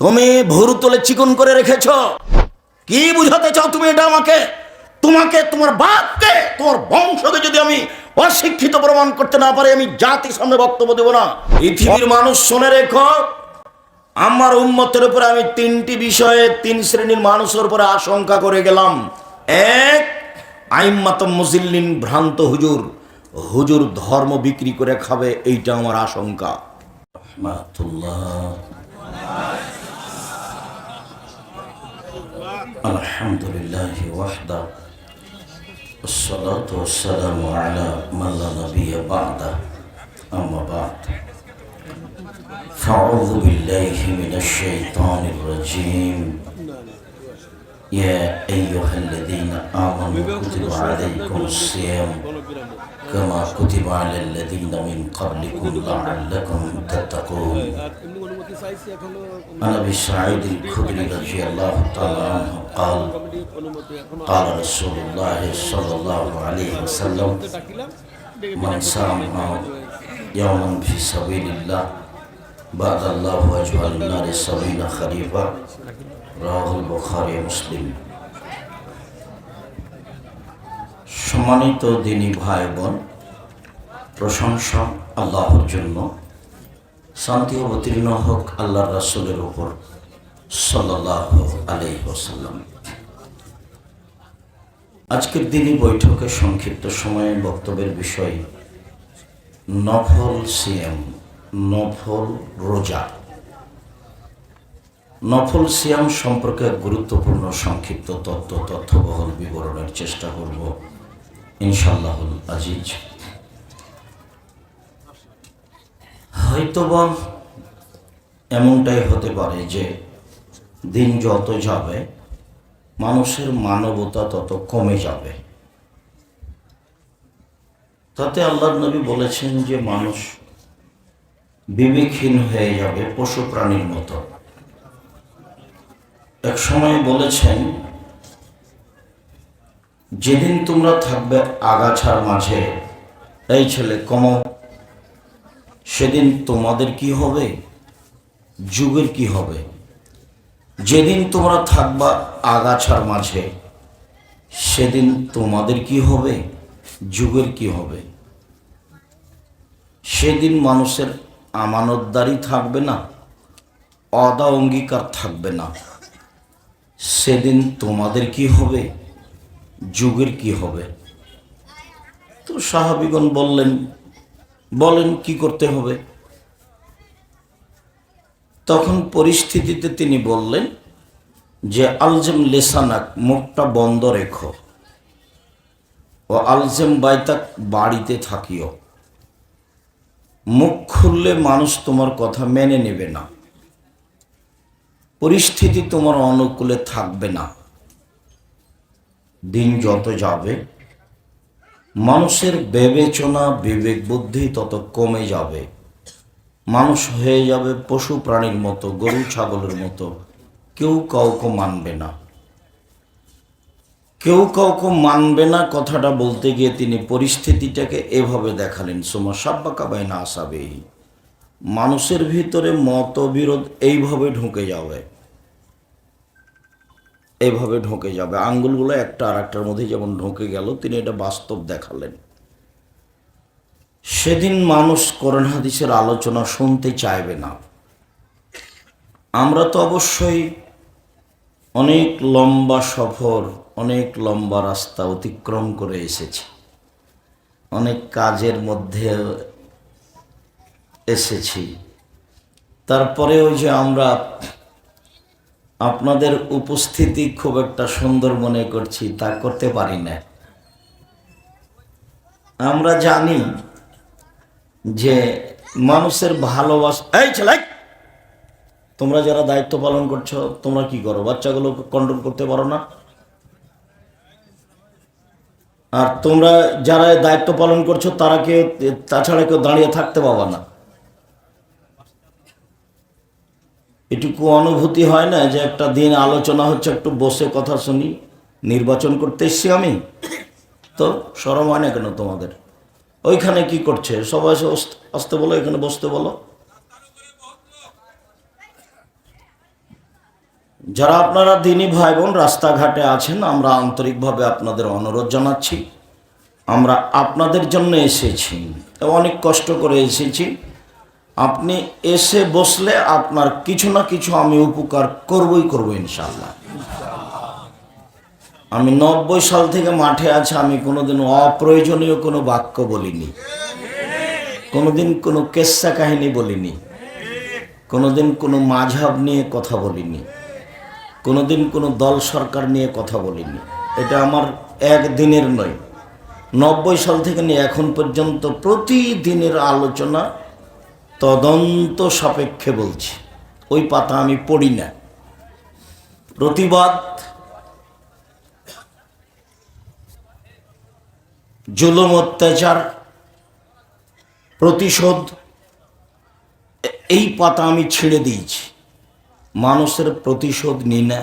তুমি ভুরু তুলে চিকন করে রেখেছ। কি বুঝাতে চাও তুমি এটা আমাকে? তোমাকে, তোমার বাপকে, তোমার বংশকে যদি আমি অশিক্ষিত প্রমাণ করতে না পারি, আমি জাতির সামনে বক্তব্য দেব না। পৃথিবীর মানুষ শুনে রেখো, আমার উম্মতের উপরে আমি তিনটি বিষয়ে তিন শ্রেণীর মানুষের উপরে আশঙ্কা করে গেলাম। এক, আইম্মাতুম মুজিল্লিন, ভ্রান্ত হুজুর, হুজুর ধর্ম বিক্রি করে খাবে, এইটা আমার আশঙ্কা। আলহামদুলিল্লাহ ওয়াহদা والصلاة والسلام على من لا نبي بعده أما بعد فأعوذ بالله من الشيطان الرجيم يا أيها الذين آمنوا كتب عليكم الصيام كما كتب على الذين من قبلكم لعلكم تتقون عن أبي سعيد الخدري رضي الله تعالى عنه قال قال رسول الله صلى الله عليه وسلم من صام يوما في سبيل الله بعد الله وجه النار 70 خريفا رواه البخاري মুসলিম। সম্মানিত দিনী ভাই বোন, প্রশংসা আল্লাহর জন্য, শান্তি অবতীর্ণ হোক আল্লাহর রাসূলের উপর সাল্লাল্লাহু আলাইহি ওয়াসাল্লাম। আজকের দিনই বৈঠকে সংক্ষিপ্ত সময়ে বক্তব্যের বিষয় নফল সিয়াম, নফল রোজা। নফল সিয়াম সম্পর্কে গুরুত্বপূর্ণ সংক্ষিপ্ত তথ্যবহুল বিবরণের চেষ্টা করব ইনশাআল্লাহুল আজিজ। হয়তোবা এমনটাই হতে পারে যে দিন যত যাবে মানুষের মানবতা তত কমে যাবে। তাতে আল্লাহর নবী বলেছেন যে মানুষ বিবেকহীন হয়ে যাবে, পশু প্রাণীর মতো। এক সময় বলেছেন, যেদিন তোমরা থাকবে আগাছার মাঝে, এই ছেলে কমো, সেদিন তোমাদের কি হবে, যুগের কি হবে। যেদিন তোমরা থাকবা আগাছার মাঝে, সেদিন তোমাদের কি হবে, যুগের কি হবে। সেদিন মানুষের আমানতদারি থাকবে না, অদা অঙ্গীকার থাকবে না। সেদিন তোমাদের কি হবে, যুগের কি হবে। তো সাহাবীগণ বলেন কি করতে হবে। তখন পরিস্থিতিতে তিনি বললেন যে আলজেম লেসানাক, মুখটা বন্ধ রেখো, ও আলজেম বাইতাক, বাড়িতে থাকিও। মুখ খুললে মানুষ তোমার কথা মেনে নেবে না, পরিস্থিতি তোমার অনুকূলে থাকবে না। দিন যত যাবে মানুষের বিবেচনা, বিবেক বুদ্ধি তত কমে যাবে। মানুষ হয়ে যাবে পশু প্রাণীর মতো, গরু ছাগলের মতো। কেউ কাউকে মানবে না, কেউ কাউকে মানবে না। কথাটা বলতে গিয়ে তিনি পরিস্থিতিটাকে এভাবে দেখালেন, সুমা সাব্বাকা বাইনা আসাবেহি, মানুষের ভিতরে মতবিরোধ এইভাবে ঢুকে যাবে, এইভাবে ঢুকে যাবে। আঙ্গুলগুলো একটা আর একটার মধ্যে যেমন ঢুকে গেল, তিনি এটা বাস্তব দেখালেন। সেদিন মানুষ কোরআন হাদিসের আলোচনা শুনতে চাইবে না। আমরা তো অবশ্যই অনেক লম্বা সফর, অনেক লম্বা রাস্তা অতিক্রম করে এসেছি, অনেক কাজের মধ্যে এসেছি। তারপরে ওই যে আমরা আপনাদের উপস্থিতি খুব একটা সুন্দর মনে করছি, তা করতে পারি না। আমরা জানি যে মানুষের ভালোবাসা, এই ছেলে তোমরা যারা দায়িত্ব পালন করছো, তোমরা কি করো, বাচ্চাগুলোকে কন্ট্রোল করতে পারো না। আর তোমরা যারা দায়িত্ব পালন করছো তারা কেউ, তাছাড়া কেউ দাঁড়িয়ে থাকতে পাবা না। এটুকু অনুভূতি হয় না যে একটা দিন আলোচনা হচ্ছে, একটু বসে কথা শুনি, নির্বাচন করতে এসছি আমি, তো শরম হয় না কেন তোমাদের? ওইখানে কি করছে, সবাই আসতে বলো, এখানে বসতে বলো। যারা আপনারা দিনী ভাই বোন রাস্তাঘাটে আছেন, আমরা আন্তরিকভাবে আপনাদের অনুরোধ জানাচ্ছি, আমরা আপনাদের জন্য এসেছি, অনেক কষ্ট করে এসেছি। আপনি এসে বসলে আপনার কিছু না কিছু আমি উপকার করবই করবো ইনশাআল্লাহ। আমি 90 সাল থেকে মাঠে আছি, আমি কোনোদিন অপ্রয়োজনীয় কোনো বাক্য বলিনি, কোনোদিন কোনো কেচ্ছা কাহিনী বলিনি, কোনোদিন কোনো মাঝহাব নিয়ে কথা বলিনি, কোনোদিন কোনো দল সরকার নিয়ে কথা বলিনি। এটা আমার একদিনের নয়, 90 সাল থেকে নিয়ে এখন পর্যন্ত প্রতিদিনের আলোচনা তদন্ত সাপেক্ষে বলছি। ওই পাতা আমি পড়ি না। প্রতিবাদ, জুলুম অত্যাচার, প্রতিশোধ, এই পাতা আমি ছেড়ে দিয়েছি। মানুষের প্রতিশোধ নিই না,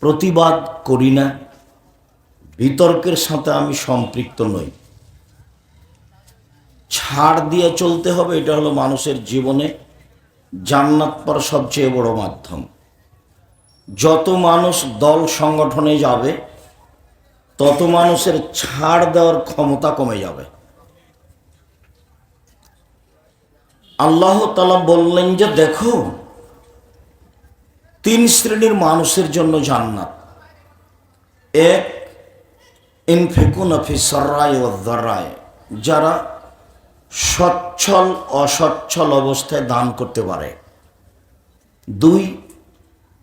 প্রতিবাদ করি না, বিতর্কের সাথে আমি সম্পৃক্ত নই। ছাড় দিয়ে চলতে হবে, এটা হলো মানুষের জীবনে জান্নাত পাওয়ার সবচেয়ে বড় মাধ্যম। যত মানুষ দল সংগঠনে যাবে তত মানুষের ছাড় দেওয়ার ক্ষমতা কমে যাবে। আল্লাহ তাআলা বললেন যে দেখো, 3 শ্রেণীর মানুষের জন্য জান্নাত। এক, ইনফিকুনা ফি সাররাই ওয়াদ দাররাই, যারা সচ্ছল অসচ্ছল অবস্থায় দান করতে পারে। 2,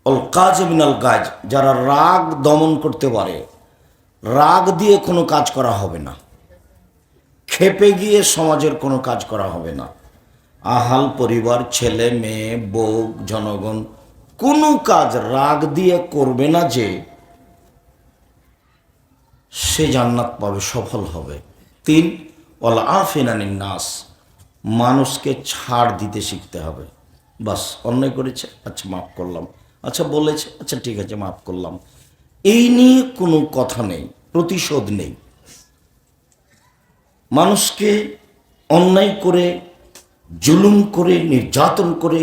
অল কাজ মিনাল কাজ, যারা রাগ দমন করতে পারে। রাগ দিয়ে কোনো কাজ করা হবে না, ক্ষেপে গিয়ে সমাজের কোনো কাজ করা হবে না। আহাল পরিবার, ছেলে মেয়ে, বউ, জনগণ কোনো কাজ রাগ দিয়ে করবে না, যে সে জান্নাত পাবে, সফল হবে। 3, ওয়াল আফিনা আনিন নাস, মানুষকে ছাড় দিতে শিখতে হবে। বাস, অন্যায় করেছে, আচ্ছা মাফ করলাম, আচ্ছা বলেছে, আচ্ছা ঠিক আছে মাফ করলাম, এই নিয়ে কোনো কথা নেই, প্রতিশোধ নেই। মানুষকে অন্যায় করে, জুলুম করে, নির্যাতন করে,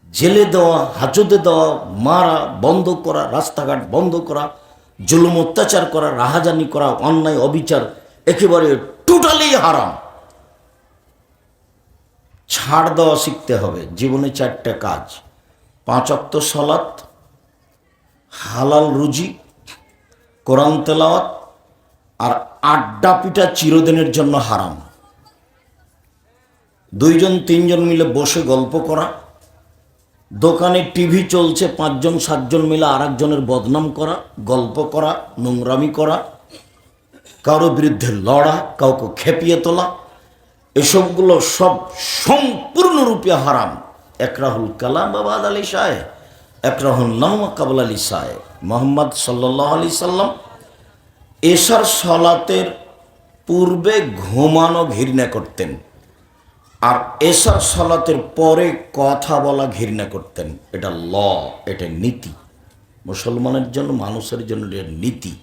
জেলে দেওয়া, হাজতে দেওয়া, মারা বন্ধ করা, রাস্তাঘাট বন্ধ করা, জুলুম অত্যাচার করা, রাহাজানি করা, অন্যায় অবিচার একেবারে টোটালি হারাম। ছাড় দেওয়া শিখতে হবে। জীবনে 4টা কাজ: 5 ওয়াক্ত সালাত, হালাল রুজি, কোরআন তেলাওয়াত, আর আড্ডা পিটা চিরদিনের জন্য হারাম। 2 জন 3 জন মিলে বসে গল্প করা, দোকানে টিভি চলছে, 5 জন 7 জন মিলে আরেকজনের বদনাম করা, গল্প করা, নোংরামি করা, কারো বিরুদ্ধে লড়া, কাউকে খেপিয়ে তোলা, এসবগুলো সব সম্পূর্ণরূপে হারাম। একরাহুল কালাম বাবাদ আলী সাহেব, একরাহুল নাম কাবুল আলী সাহেব। মোহাম্মদ সাল্লাল্লাহু আলাইহি সাল্লাম এশার সালাতের পূর্বে ঘুমানো ঘৃণা করতেন, আর এশার সালাতের পরে কথা বলা ঘৃণা করতেন। এটা ল, এটা নীতি, মুসলমানের জন্য, মানুষের জন্য এটা নীতি।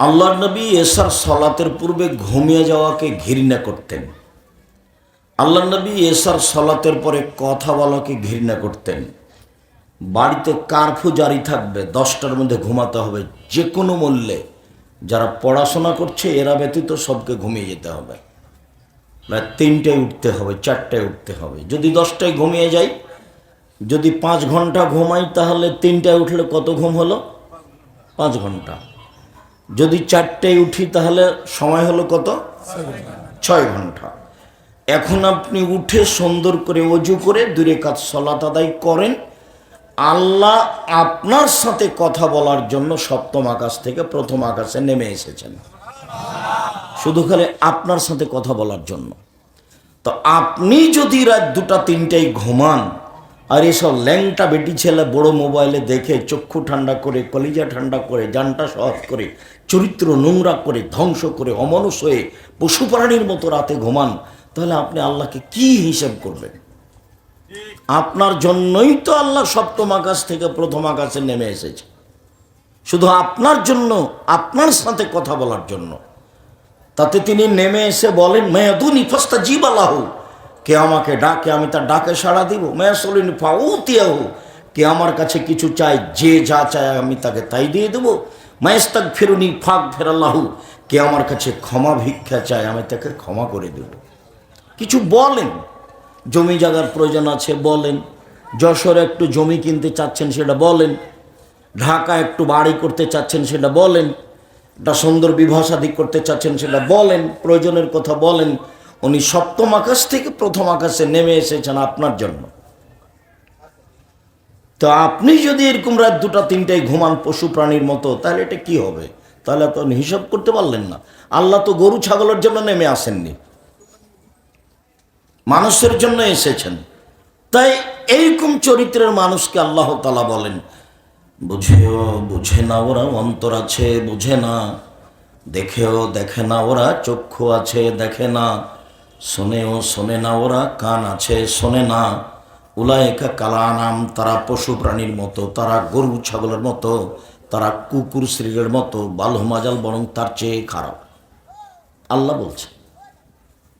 আল্লাহর নবী এশার সালাতের পূর্বে ঘুমিয়ে যাওয়াকে ঘৃণা করতেন। আল্লাহর নবী এশার সালাতের পরে কথা বলাকে ঘৃণা করতেন। বাড়িতে কারফিউ জারি থাকবে, 10টার মধ্যে ঘুমাতে হবে যে কোনো মূল্যে। যারা পড়াশোনা করছে এরা ব্যতীত সবকে ঘুমিয়ে যেতে হবে, প্রায় 3টায় উঠতে হবে, 4টায় উঠতে হবে। যদি 10টায় ঘুমিয়ে যাই, যদি 5 ঘন্টা ঘুমাই, তাহলে 3টায় উঠলে কত ঘুম হলো? 5 ঘন্টা। যদি 4টায় উঠি তাহলে সময় হলো কত? 6 ঘন্টা। এখন আপনি উঠে সুন্দর করে ওযু করে 2 রাকাত সালাত আদায় করেন। আল্লাহ আপনার সাথে কথা বলার জন্য 7ম আকাশ থেকে 1ম আকাশে নেমে এসেছেন, শুধু খালি আপনার সাথে কথা বলার জন্য। তো আপনি যদি রাত 2টা 3টায় ঘুমান, আর এসব ল্যাংটা বেটি ছেলে বড় মোবাইলে দেখে চক্ষু ঠান্ডা করে, কলিজা ঠান্ডা করে, জানটা সহজ করে, চরিত্র নোংরা করে, ধ্বংস করে, অমানুষ হয়ে পশু প্রাণীর মতো রাতে ঘুমান, তাহলে আপনি আল্লাহকে কি হিসাব করবেন? আপনার জন্যই তো আল্লাহ 7ম আকাশ থেকে 1ম আকাশে নেমে এসেছে, শুধু আপনার জন্য, আপনার সাথে কথা বলার জন্য। তাতে তিনি নেমে এসে বলেন, মায়াদুনি ফাস্তাজিব লাহু, কে আমাকে ডাকে আমি তার ডাকে সাড়া দিব। মায়াসলিনি ফাউতিয়াহু, কে আমার কাছে কিছু চায়, যে যা চায় আমি তাকে তাই দিয়ে দেবো। মায়েস্তাক ফেরুনি ফাঁক ফেরাল্লাহু, কে আমার কাছে ক্ষমা ভিক্ষা চায় আমি তাকে ক্ষমা করে দেব। কিছু বলেন, জমি জায়গার প্রয়োজন আছে বলেন, যশোরে একটু জমি কিনতে চাচ্ছেন সেটা বলেন, ঢাকা একটু বাড়ি করতে চাচ্ছেন সেটা বলেন, একটা সুন্দর বিবাহ শাদী করতে চাচ্ছেন সেটা বলেন, প্রয়োজনের কথা বলেন। উনি সপ্তম আকাশ থেকে প্রথম আকাশে নেমে এসেছেন আপনার জন্য। তো আপনি যদি এরকম রাত 2টা 3টায় ঘুমান পশু প্রাণীর মতো, তাহলে এটা কি হবে? তাহলে তো হিসাব করতে পারলেন না। আল্লাহ তো গরু ছাগলের জন্য নেমে আসেননি, মানুষের জন্য এসেছেন। তাই এইরকম চরিত্রের মানুষকে আল্লাহ তাআলা বলেন বুঝেও বুঝে না ওরা, অন্তর আছে বুঝে না, দেখেও দেখে না ওরা, চক্ষু আছে দেখে না, শোনেও শোনে না ওরা, কান আছে শোনে না। উলায়েকা কালানাম, তারা পশু প্রাণীর মতো, তারা গরু ছাগলের মতো, তারা কুকুর শ্রীরের মতো, বালহমাজাল, বরং তার চেয়ে খারাপ। আল্লাহ বলছেন,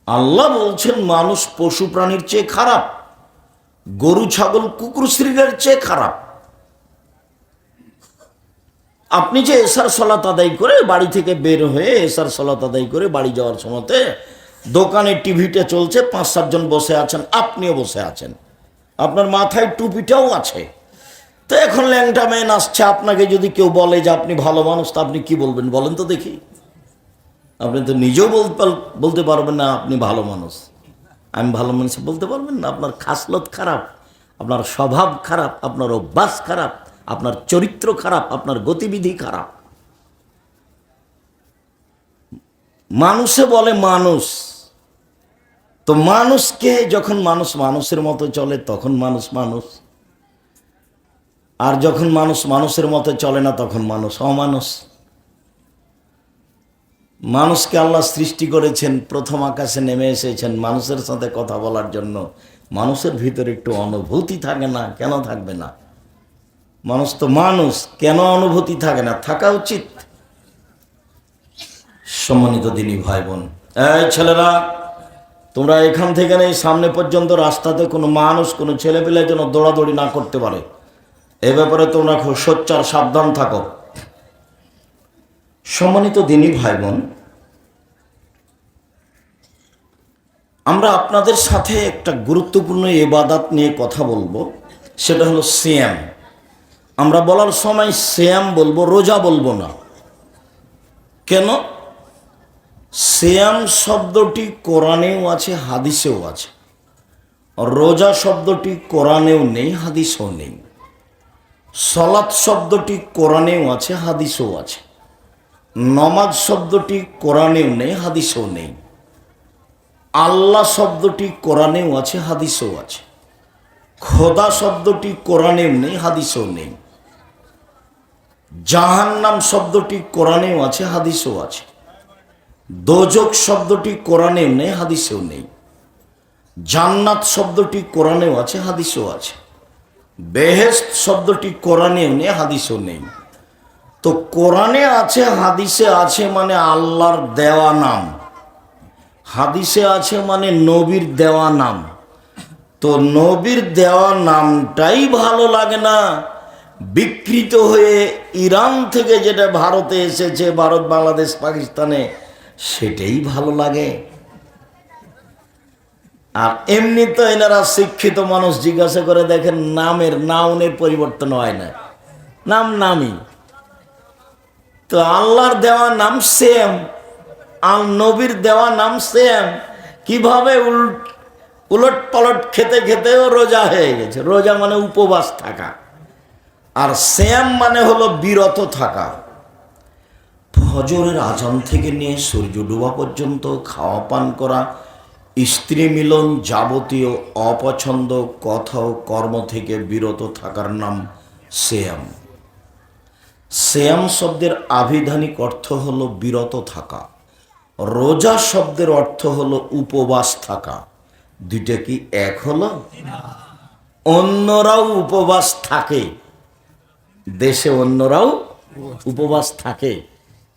আল্লাহ বলছেন মানুষ পশু প্রাণীর চেয়ে খারাপ, গরু ছাগল কুকুর শ্রীরের চেয়ে খারাপ। আপনি যে এশার সালাত আদায় করে বাড়ি থেকে বের হয়ে এশার সালাত আদায় করে বাড়ি যাওয়ার সময়তে দোকানে টিভিটা চলছে, 5-7 জন বসে আছেন, আপনিও বসে আছেন, আপনার মাথায় টুপিটাও আছে। তো এখন ল্যাংটা ম্যান আসছে, আপনাকে যদি কেউ বলে যে আপনি ভালো মানুষ, তা আপনি কি বলবেন বলেন তো দেখি? আপনি তো নিজেও বলতে পারবেন না আপনি ভালো মানুষ, আমি ভালো মানুষ বলতে পারবেন না। আপনার খাসলত খারাপ, আপনার স্বভাব খারাপ, আপনার অভ্যাস খারাপ, আপনার চরিত্র খারাপ, আপনার গতিবিধি খারাপ। মানুষে বলে মানুষ, তো মানুষকে যখন মানুষ মানুষের মতো চলে তখন মানুষ মানুষ, আর যখন মানুষ মানুষের মতো চলে না তখন মানুষ অমানুষ। মানুষকে আল্লাহ সৃষ্টি করেছেন, প্রথম আকাশে নেমে এসেছেন মানুষের সাথে কথা বলার জন্য। মানুষের ভিতরে একটু অনুভূতি থাকে না? কেন থাকবে না? মানুষ তো মানুষ, কেন অনুভূতি থাকে না? থাকা উচিত। সম্মানিত দিনী ভাই বোন, এই ছেলেরা, তোমরা এখান থেকে এই সামনে পর্যন্ত রাস্তাতে কোনো মানুষ কোনো ছেলেপেলে যেন দৌড়াদৌড়ি না করতে পারে, এ ব্যাপারে তোমরা খুব সোচ্চার সাবধান থাকো। সম্মানিত দিনী ভাই বোন, আমরা আপনাদের সাথে একটা গুরুত্বপূর্ণ ইবাদত নিয়ে কথা বলবো, সেটা হলো সিয়াম। আমরা বলার সময় সিয়াম বলবো, রোজা বলবো না। কেন? সিয়াম শব্দটি কোরআনেও আছে, হাদিসেও আছে। রোজা শব্দটি কোরআনেও নেই, হাদিসেও নেই। সালাত শব্দটি কোরআনেও আছে, হাদিসেও আছে। নমাজ শব্দটি কোরআনেও নেই, হাদিসেও নেই। আল্লাহ শব্দটি কোরআনেও আছে, হাদিসেও আছে। খোদা শব্দটি কোরআনেও নেই, হাদিসেও নেই। জাহান্নাম শব্দটি কোরআনেও আছে, হাদিসেও আছে। দোজক শব্দটি কোরআনেও নেই, হাদিসেও নেই। জান্নাত শব্দটি কোরআনেও আছে, হাদিসেও আছে। বেহেশত শব্দটি কোরআনেও নেই, হাদিসেও নেই। তো কোরআনে আছে, হাদিসে আছে মানে আল্লাহর দেওয়া নাম, হাদিসে আছে মানে নবীর দেওয়া নাম। তো নবীর দেওয়া নামটাই ভালো লাগে না, বিকৃত হয়ে ইরান থেকে যেটা ভারতে এসেছে, ভারত বাংলাদেশ পাকিস্তানে, সেটাই ভালো লাগে। আর এমনি তো এনারা শিক্ষিত মানুষ, জিজ্ঞাসা করে দেখেন নামের নাউনের পরিবর্তন হয় না, নাম নামই। তো আল্লাহর দেওয়া নাম সেম, আর নবীর দেওয়া নাম সেম। কিভাবে উলট পালট খেতে খেতেও রোজা হয়ে গেছে। রোজা মানে উপবাস থাকা, আর সেম মানে হলো বিরত থাকা। ফজরের আজান থেকে নিয়ে সূর্য ডোবা পর্যন্ত খাওয়া পান করা, স্ত্রী মিলন, যাবতীয় অপছন্দ কথা ও কর্ম থেকে বিরত থাকার নাম সিয়াম। সিয়াম শব্দের আভিধানিক অর্থ হলো বিরত থাকা। রোজা শব্দের অর্থ হলো উপবাস থাকা। দুইটা কি এক হলো? অন্যরাও উপবাস থাকে, দেশে অন্যরাও উপবাস থাকে,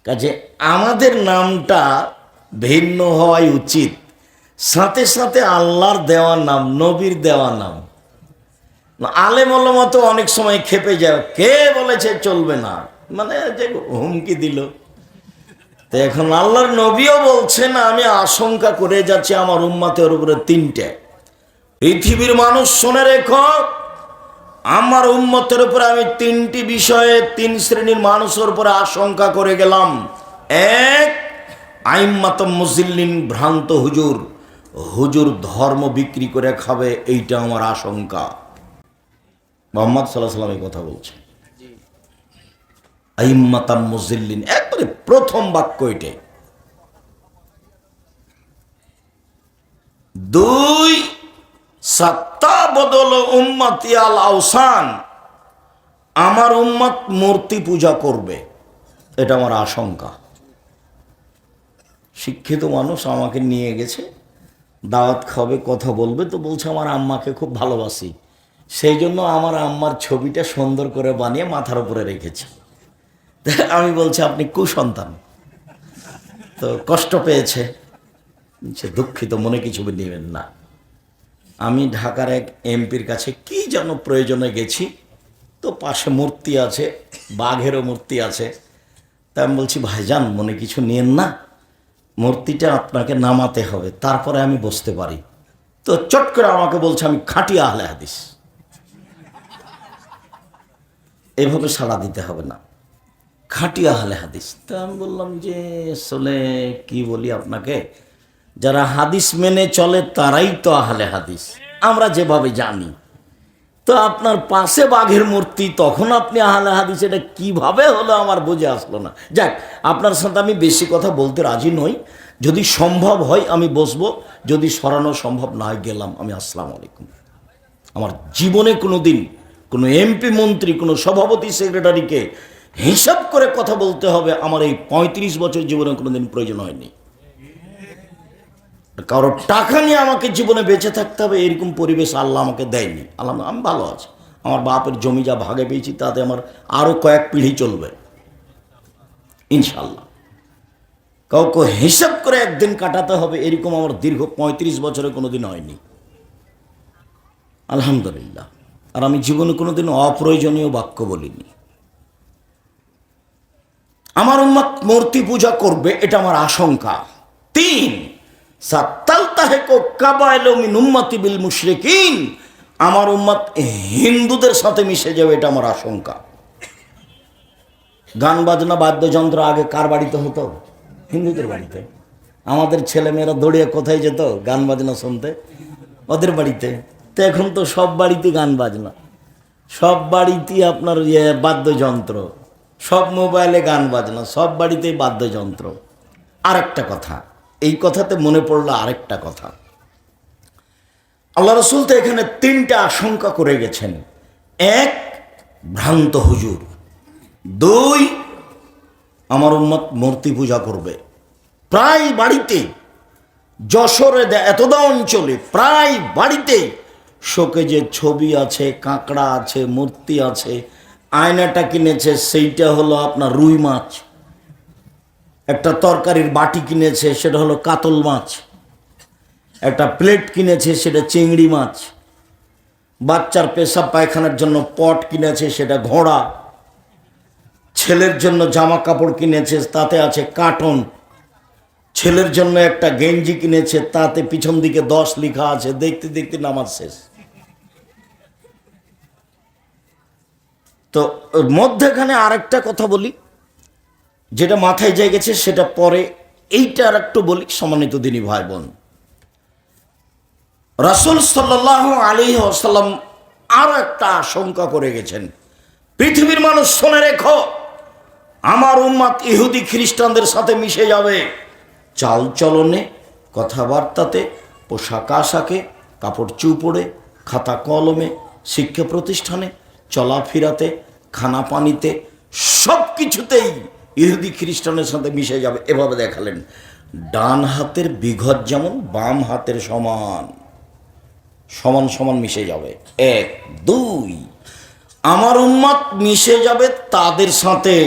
কাজে আমাদের নামটা ভিন্ন হওয়াই উচিত। সাথে সাথে আল্লাহর দেওয়া নাম, নবীর দেওয়া নাম, আলেম ওলামা তো অনেক সময় খেপে যায়, কে বলেছে চলবে না, মানে যে হুমকি দিল। তো এখন আল্লাহর নবীও বলছেন আমি আশঙ্কা করে যাচ্ছি আমার উম্মতের উপরে তিনটে। পৃথিবীর মানুষ শুনে রেখো, আমার উম্মতের উপরে আমি তিনটি বিষয়ে তিন শ্রেণীর মানুষের উপরে আশঙ্কা করে গেলাম। এক, আইম্মাতুম মুজিল্লিন, ভ্রান্ত হুজুর, হুজুর ধর্ম বিক্রি করে খাবে, এইটা আমার আশঙ্কা। মুহাম্মদ সাল্লাল্লাহু আলাইহি ওয়াসাল্লাম এই কথা বলছে, আইম্মাতাম মুজিল্লিন, একবারে প্রথম বাক্য এটাই। দুই, সাত্তা বদল উম্মতি আল আওসান, আমার উম্মত মূর্তি পূজা করবে, এটা আমার আশঙ্কা। শিক্ষিত মানুষ আমাকে নিয়ে গেছে, দাওয়াত খাবে, কথা বলবে, তো বলছে আমার আম্মাকে খুব ভালোবাসি, সেই জন্য আমার আম্মার ছবিটা সুন্দর করে বানিয়ে মাথার উপরে রেখেছি। আমি বলছি আপনি কুসন্তান, তো কষ্ট পেয়েছে, সে দুঃখিত, মনে কিছু নেবেন না। আমি ঢাকার এক এমপির কাছে কি যেন প্রয়োজনে গেছি, তো পাশে মূর্তি আছে, বাঘেরও মূর্তি আছে। তা আমি বলছি ভাইজান মনে কিছু নিয়েন না, মূর্তিটা আপনাকে নামাতে হবে, তারপরে আমি বসতে পারি। তো চট করে আমাকে বলছে আমি খাঁটি আহলে হাদিস, এভাবে সাড়া দিতে হবে না, খাঁটি আহলে হাদিস। তা আমি বললাম যে আসলে কি বলি আপনাকে, যারা হাদিস মেনে চলে তারাই তো আহলে হাদিস, আমরা যেভাবে জানি। তো আপনার পাশে বাঘের মূর্তি, তখন আপনি আহলে হাদিস, এটা কিভাবে হলো আমার বুঝে আসলো না। যাক, আপনার সাথে আমি বেশি কথা বলতে রাজি নই, যদি সম্ভব হয় আমি বসবো, যদি সরানো সম্ভব না হয় গেলাম আমি, আসসালামু আলাইকুম। আমার জীবনে কোনো দিন কোনো এমপি মন্ত্রী কোনো সভাপতি সেক্রেটারিকে হিসাব করে কথা বলতে হবে আমার এই ৩৫ বছর জীবনে কোনো দিন প্রয়োজন হয়নি। কারো টাকা নিয়ে আমাকে জীবনে বেঁচে থাকতে হবে এরকম পরিবেশ আল্লাহ আমাকে দেয়নি। আল্লাহ, আমি ভালো আছি, আমার বাপের জমি যা ভাগে পেয়েছি তাতে আমার আরও কয়েক পিঢ়ি চলবে ইনশাল্লাহ। কাউকে হিসাব করে একদিন কাটাতে হবে এরকম আমার দীর্ঘ ৩৫ বছরে কোনো দিন হয়নি, আলহামদুলিল্লাহ। আর আমি জীবনে কোনো দিন অপ্রয়োজনীয় বাক্য বলিনি। আমার উম্মত মূর্তি পূজা করবে, এটা আমার আশঙ্কা। তিন, আমার উম্মত হিন্দুদের সাথে মিশে যাবে, এটা আমার আশঙ্কা। গান বাজনা বাদ্যযন্ত্র আগে কার বাড়িতে হতো? হিন্দুদের বাড়িতে। আমাদের ছেলেমেয়েরা দৌড়িয়ে কোথায় যেত গান বাজনা শুনতে? ওদের বাড়িতে। তো এখন তো সব বাড়িতে গান বাজনা, সব বাড়িতে আপনার বাদ্যযন্ত্র, সব মোবাইলে গান বাজনা, সব বাড়িতেই বাদ্যযন্ত্র। আরেকটা কথা, এই কথাতে মনে পড়লো আরেকটা কথা, আল্লাহ রসুল তো এখানে তিনটা আশঙ্কা করে গেছেন। এক, ভ্রান্ত হুজুর। দুই, আমার উম্মত মূর্তি পূজা করবে। প্রায় বাড়িতে, যশোরে এতদা অঞ্চলে প্রায় বাড়িতে শোকেজে ছবি আছে, কাঁকড়া আছে, মূর্তি আছে। আয়নাটা কিনেছে, সেইটা হলো আপনার রুই মাছ। একটা তরকারির বাটি কিনেছে, সেটা হলো কাতল মাছ। একটা প্লেট কিনেছে, সেটা চিংড়ি মাছ। বাচ্চার পেশাব পায়খানার জন্য পট কিনেছে, সেটা ঘোড়া। ছেলের জন্য জামা কাপড় কিনেছে, তাতে আছে কার্টন। ছেলের জন্য একটা গেঞ্জি কিনেছে, তাতে পিছন দিকে 10 লেখা আছে। দেখতে দেখতে নামাজ শেষ। তো মধ্যেখানে আরেকটা কথা বলি, যেটা মাথায় যাই গেছে সেটা পরে, এইটা আর একটু বলি। সম্মানিত দিনী ভাই বোন, রাসূল সাল্লাল্লাহু আলাইহি ওয়াসাল্লাম আরো একটা আশঙ্কা করে গেছেন। পৃথিবীর মানুষ শুনে রেখো, আমার উম্মত ইহুদি খ্রিস্টানদের সাথে মিশে যাবে। চাল চলনে, কথাবার্তাতে, পোশাক আশাকে, কাপড় চুপড়ে, খাতা কলমে, শিক্ষা প্রতিষ্ঠানে, চলাফেরাতে, খানা পানিতে, সব কিছুতেই ইহুদি খ্রিস্টানের সাথে মিশে যাবে। এভাবে দেখালেন, ডান হাতের বিঘত যেমন বাম হাতের সমান, সমান সমান মিশে যাবে। এক। দুই, আমার উম্মত মিশে যাবে তাদের সাথে,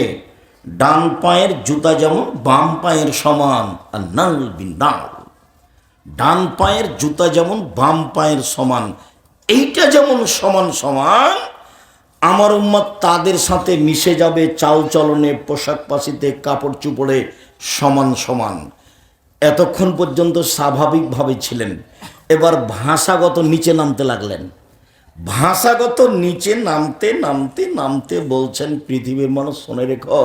ডান পায়ের জুতা যেমন বাম পায়ের সমান। আর নাল বিন নাল, ডান পায়ের জুতা যেমন বাম পায়ের সমান, এইটা যেমন সমান সমান, আমার উম্মত তাদের সাথে মিশে যাবে চাল চলনে, পোশাক পাশিতে, কাপড় চুপড়ে সমান সমান। এতক্ষণ পর্যন্ত স্বাভাবিকভাবে ছিলেন, এবার ভাষাগত নিচে নামতে লাগলেন। ভাষাগত নিচে নামতে নামতে নামতে বলছেন, পৃথিবীর মানুষ শুনে রেখো,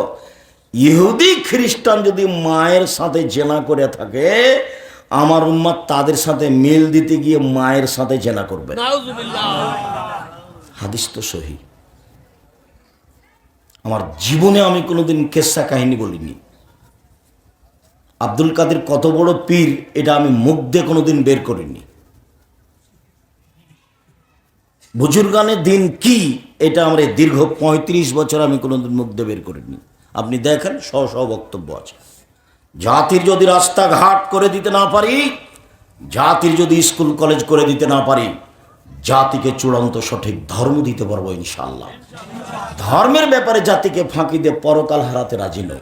ইহুদি খ্রিস্টান যদি মায়ের সাথে জেনা করে থাকে, আমার উম্মত তাদের সাথে মিল দিতে গিয়ে মায়ের সাথে জেনা করবে। হাদিস তো সহি। আমার জীবনে আমি কোনোদিন কেসা কাহিনী বলিনি। আব্দুল কাদের কত বড় পীর এটা আমি মুখ দিয়ে কোনোদিন বের করিনি। বুজুর্গানের দিন কি এটা আমার দীর্ঘ ৩৫ বছর আমি কোনোদিন মুখ দিয়ে বের করিনি। আপনি দেখেন সহ সহ বক্তব্য আছে। জাতির যদি রাস্তাঘাট করে দিতে না পারি, জাতির যদি স্কুল কলেজ করে দিতে না পারি, জাতিকে চূড়ান্ত সঠিক ধর্ম দিতে পারবো ইনশাআল্লাহ। ধর্মের ব্যাপারে জাতিকে ফাঁকি দিয়ে পরকাল হারাতে রাজি নই,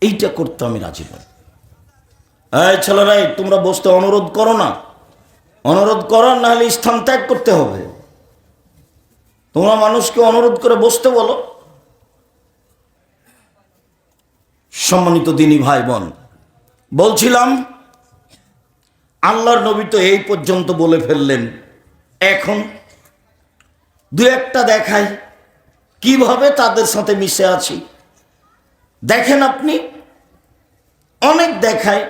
এইটা করতে আমি রাজি নই। এই ছেলেরাই, তোমরা বসতে অনুরোধ করো না, অনুরোধ করো, না হলে স্থান ত্যাগ করতে হবে। তোমরা মানুষকে অনুরোধ করে বসতে বলো। সম্মানিত দিনী ভাই বোন, বলছিলাম আল্লাহর নবী তো এই পর্যন্ত বলে ফেললেন, এখন দু একটা দেখাই কিভাবে তাদের সাথে মিশে আছি। দেখেন আপনি, অনেক দেখায়,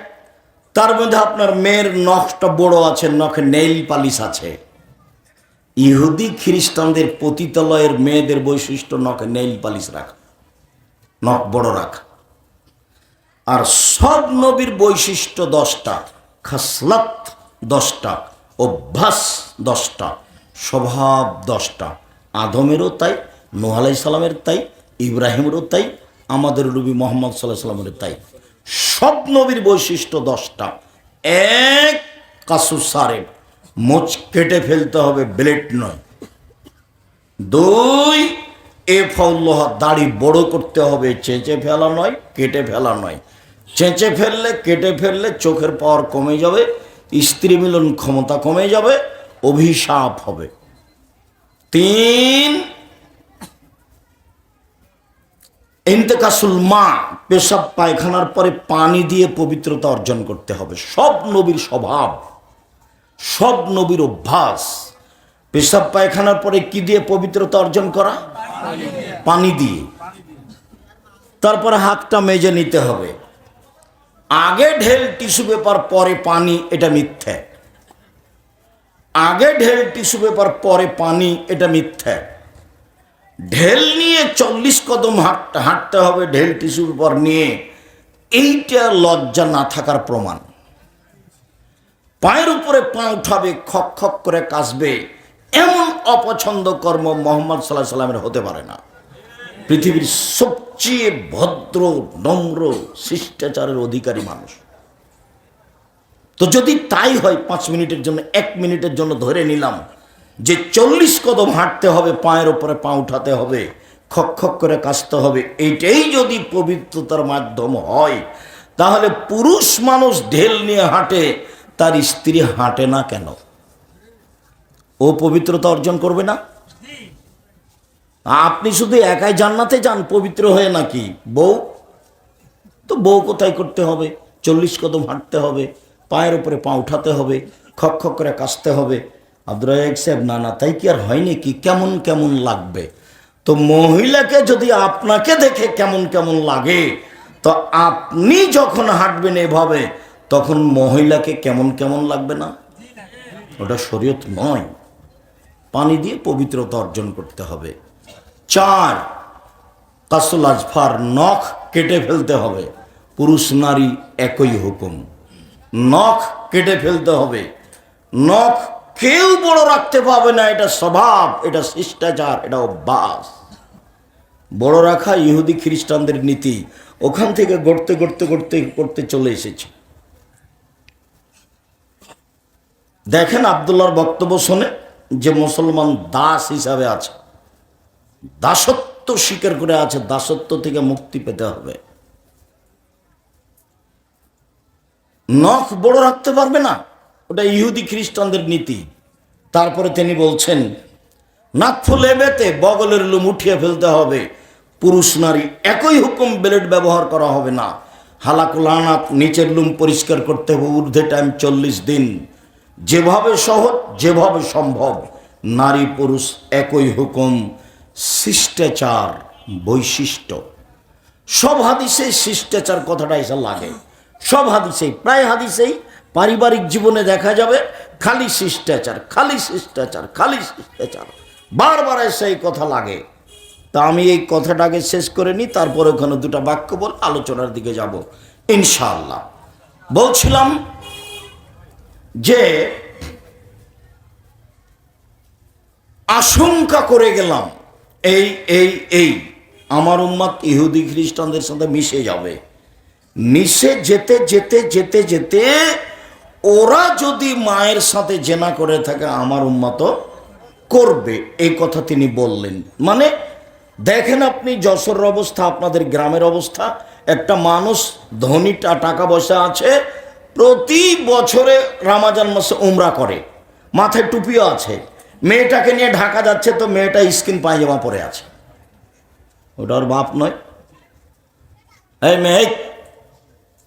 তার মধ্যে আপনার মেয়ের নখটা বড় আছে, নখে নেইল পালিশ আছে। ইহুদি খ্রিস্টানদের পতিতালয়ের মেয়েদের বৈশিষ্ট্য নখে নেইল পালিশ রাখা, নখ বড় রাখা। আর সব নবীর বৈশিষ্ট্য 10টা, খাসলাত 10টা, অভ্যাস 10টা, স্বভাব 10টা। আদমেরও তাই, নূহ আলাইহিস সালামের তাই, ইব্রাহিমেরও তাই, আমাদের নবী মুহাম্মদ সাল্লাল্লাহু আলাইহি ওয়াসাল্লামের তাই। সব নবীর বৈশিষ্ট্য 10টা। এক, কাসুসারে, মোচ কেটে ফেলতে হবে, ব্লেড নয়। 2, এফাউল্লাহ, দাড়ি বড় করতে হবে, চেঁচে ফেলা নয়, কেটে ফেলা নয়। চেঁচে ফেললে, কেটে ফেললে চোখের পাওয়ার কমে যাবে, স্ত্রী মিলন ক্ষমতা কমে যাবে, অভিশাপ হবে। 3, ইন্তেকাসুল মা, পেশাব পায়খানার পরে পানি দিয়ে পবিত্রতা অর্জন করতে হবে। সব নবীর স্বভাব, সব নবীর অভ্যাস। পেশাব পায়খানার পরে কি দিয়ে পবিত্রতা অর্জন করা? পানি দিয়ে। তারপরে হাতটা মেজে নিতে হবে। আগে ঢেল টিস্যু পেপার পরে পানি, এটা মিথ্যা। আগে ঢেল টিস্যু পেপার পরে পানি, এটা মিথ্যা। ঢেল নিয়ে 40 কদম হাঁটতে হবে ঢেল টিস্যু পেপার নিয়ে, এইটা লজ্জা না থাকার প্রমাণ। পায়ের উপরে পা উঠাবে, খক খক করে কাশবে, এমন অপছন্দ কর্ম মুহাম্মদ সাল্লাল্লাহু আলাইহি সাল্লামের হতে পারে না। পৃথিবীর সবচেয়ে ভদ্র, নম্র, শিষ্টাচারের অধিকারী মানুষ। তো যদি তাই হয়, 5 মিনিটের জন্য, 1 মিনিটের জন্য ধরে নিলাম যে 40 কদম হাঁটতে হবে, পায়ের উপরে পা উঠাতে হবে, খক খক করে কাশতে হবে, এইটাই যদি পবিত্রতার মাধ্যম হয়, তাহলে পুরুষ মানুষ ঢেল নিয়ে হাঁটে, তার স্ত্রী হাঁটে না কেন? ও পবিত্রতা অর্জন করবে না? আপনি শুধু একাই জান্নাতে যান পবিত্র হয়ে, নাকি বউ? তো বউ কোথায় করতে হবে? 40 কদম হাঁটতে হবে, পায়ের উপরে পা উঠাতে হবে, খক খক করে কাশতে হবে। আব্দুর রাজ্জাক সাহেব, না না, তাই কি আর হয়নি কি? কেমন কেমন লাগবে? তো মহিলাকে যদি আপনাকে দেখে কেমন কেমন লাগে, তো আপনি যখন হাঁটবেন এভাবে, তখন মহিলাকে কেমন কেমন লাগবে না? ওটা শরীয়ত নয়। পানি দিয়ে পবিত্রতা অর্জন করতে হবে। 4, কাসুল আজফার, নখ কেটে ফেলতে হবে। পুরুষ নারী একই হুকুম, নখ কেটে ফেলতে হবে। নখ কেউ বড় রাখতে পারবে না, এটা স্বভাব, এটা শিষ্টাচার, এটা অভ্যাস। বড় রাখা ইহুদি খ্রিস্টানদের নীতি, ওখান থেকে গড়তে গড়তে গড়তে করতে চলে এসেছে। দেখেন আব্দুল্লাহর বক্তব্য শুনে, যে মুসলমান দাস হিসাবে আছে, দাসত্ব স্বীকার করে আছে, দাসত্ব থেকে মুক্তি পেতে হবে। নখ বড় রাখতে পারবে না, ওটা ইহুদি খ্রিস্টানদের নীতি। তারপরে তিনি বলছেন নাকফু লেবেতে বগলের লুম উঠিয়ে ফেলতে হবে, পুরুষ নারী একই হুকুম, ব্লেড ব্যবহার করা হবে না। হালাকুল আনাত নিচের লুম পরিষ্কার করতে হবে, ঊর্ধ্বে টাইম 40 দিন। যেভাবে সহজ, যেভাবে সম্ভব, নারী পুরুষ একই হুকুম। শিষ্টাচার বৈশিষ্ট্য, সব হাদিসে শিষ্টাচার কথাটা এসে লাগে, সব হাদিসেই, প্রায় হাদিসেই পারিবারিক জীবনে দেখা যাবে খালি শিষ্টাচার, খালি শিষ্টাচার, খালি শিষ্টাচার, বারবার এসে এই কথা লাগে। তা আমি এই কথাটাকে শেষ করে নিই, তারপরে ওখানে দুটো বাক্য বল আলোচনার দিকে যাব ইনশাআল্লাহ। বলছিলাম যে আশঙ্কা করে গেলাম এই আমার উম্মত ইহুদি খ্রিস্টানদের সাথে মিশে যাবে। মিশে যেতে যেতে যেতে যেতে ওরা যদি মায়ের সাথে জেনা করে থাকে আমার উম্মত করবে, এই কথা তিনি বললেন। মানে দেখেন আপনি যশোরের অবস্থা, আপনাদের গ্রামের অবস্থা, একটা মানুষ ধনী টাকা পয়সা আছে, প্রতি বছরে রমজান মাসে উমরা করে, মাথায় টুপিও আছে, মেয়েটাকে নিয়ে ঢাকা যাচ্ছে তো মেয়েটা স্কিন পায়জামা পরে আছে, ওটা ওর বাপ নয়? এই মেয়ে,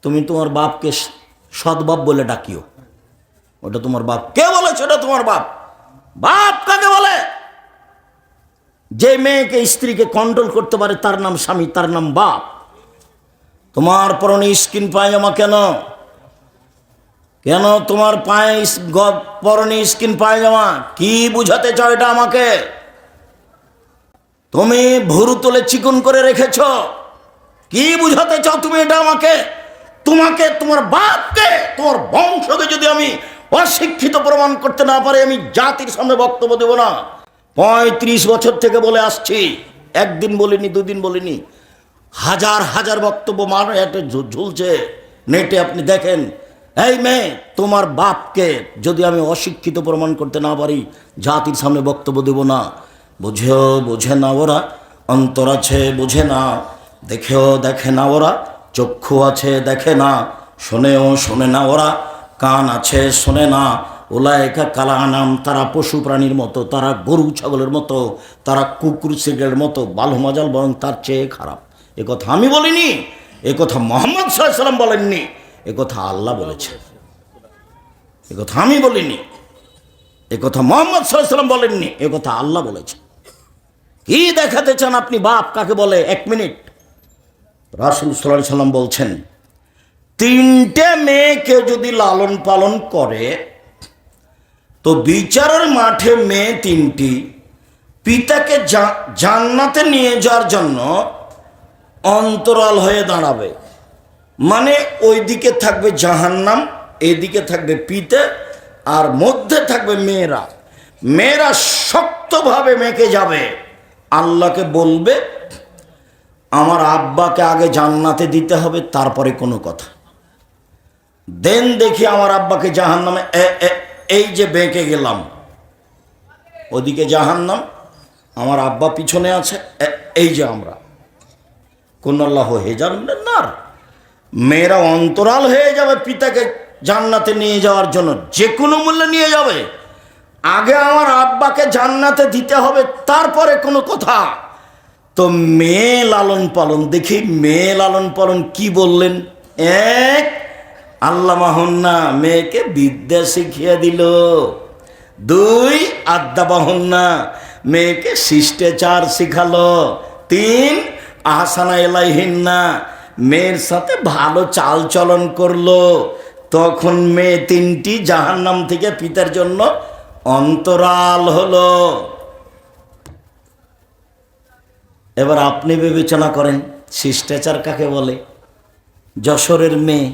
তুমি তোমার বাপকে সৎবাপ বলে ডাকিও, ওটা তোমার বাপ। কে বলেছে ওটা তোমার বাপ? বাপ কাকে বলে? যে মেয়েকে স্ত্রীকে কন্ট্রোল করতে পারে তার নাম স্বামী, তার নাম বাপ। তোমার পরনে স্কিন পায়জামা কেন? কেন তোমার পায়ে পরনে স্কিন পায়জামা? কি বুঝাতে চাও এটা আমাকে? তুমি ভুরু তুলে চিকন করে রেখেছ, কি বুঝাতে চাও তুমি এটা আমাকে? তোমাকে, তোমার বাপকে, তোমার বংশকে যদি আমি অশিক্ষিত প্রমাণ করতে না পারি, আমি জাতির সামনে বক্তব্য দেব না। 35 বছর থেকে বলে আসছি, একদিন বলিনি, দুদিন বলিনি, হাজার হাজার বক্তব্য মান একটা ঝুলছে নেটে, আপনি দেখেন। এই মেয়ে, তোমার বাপকে যদি আমি অশিক্ষিত প্রমাণ করতে না পারি, জাতির সামনে বক্তব্য দেব না। বুঝেও বোঝে না ওরা, অন্তর আছে বোঝে না, দেখেও দেখে না ওরা, চক্ষু আছে দেখে না, শোনেও শোনে না ওরা, কান আছে শোনে না। ওলায়কা কালানাম, তারা পশু প্রাণীর মতো, তারা গরু ছাগলের মতো, তারা কুকুর শিগের মতো, বালু মাজাল, বরং তার চেয়ে খারাপ। এ কথা আমি বলিনি, এ কথা মুহাম্মদ সাল্লাল্লাহু আলাইহি ওয়াসাল্লাম বলেননি, এ কথা আল্লাহ বলেছেন। এ কথা আমি বলিনি, এ কথা মুহাম্মদ সাল্লাল্লাহু আলাইহি ওয়াসাল্লাম বলেননি, এ কথা আল্লাহ বলেছেন। কি দেখাতে চান আপনি বাপ কাকে বলে? 1 মিনিট। রাসূল সাল্লাল্লাহু আলাইহি ওয়াসাল্লাম বলছেন, 3টে মেয়েকে যদি লালন পালন করে তো বিচারের মাঠে মেয়ে 3টি পিতাকে জান্নাতে নিয়ে যাওয়ার জন্য অন্তরাল হয়ে দাঁড়াবে। মানে ওইদিকে থাকবে জাহান্নাম, এদিকে থাকবে পিতা, আর মধ্যে থাকবে মেয়েরা। মেয়েরা শক্তভাবে মেখে যাবে, আল্লাহকে বলবে আমার আব্বাকে আগে জান্নাতে দিতে হবে, তারপরে কোনো কথা। দেন দেখি আমার আব্বাকে জাহান্নামে, এই যে বেঁকে গেলাম, ওদিকে জাহান্নাম, আমার আব্বা পিছনে আছে, এই যে আমরা, কোন আল্লাহ হেজান্নার নার। মেয়েরা অন্তরাল হয়ে যাবে পিতাকে জান্নাতে নিয়ে যাওয়ার জন্য, যে কোনো মূল্যে নিয়ে যাবে। আগে আমার আব্বাকে জান্নাতে দিতে হবে, তারপরে কোনো কথা। তো মেয়ে লালন পালন, দেখি মেয়ে লালন পালন কি বললেন। 1, আল্লাহ মাহন্না, মেয়েকে বিদ্যা শিখিয়ে দিল। 2, আদ্দা বাহন্না, মেয়েকে শিষ্টাচার শিখালো। 3, আহসানা এলাইহিন্না, মেয়ের সাথে ভালো চাল চলন করলো। তখন মেয়ে 3টি জাহান্নাম থেকে পিতার জন্য অন্তরাল হলো। এবার আপনি বিবেচনা করেন শিষ্টাচার কাকে বলে। যশোরের মেয়ে,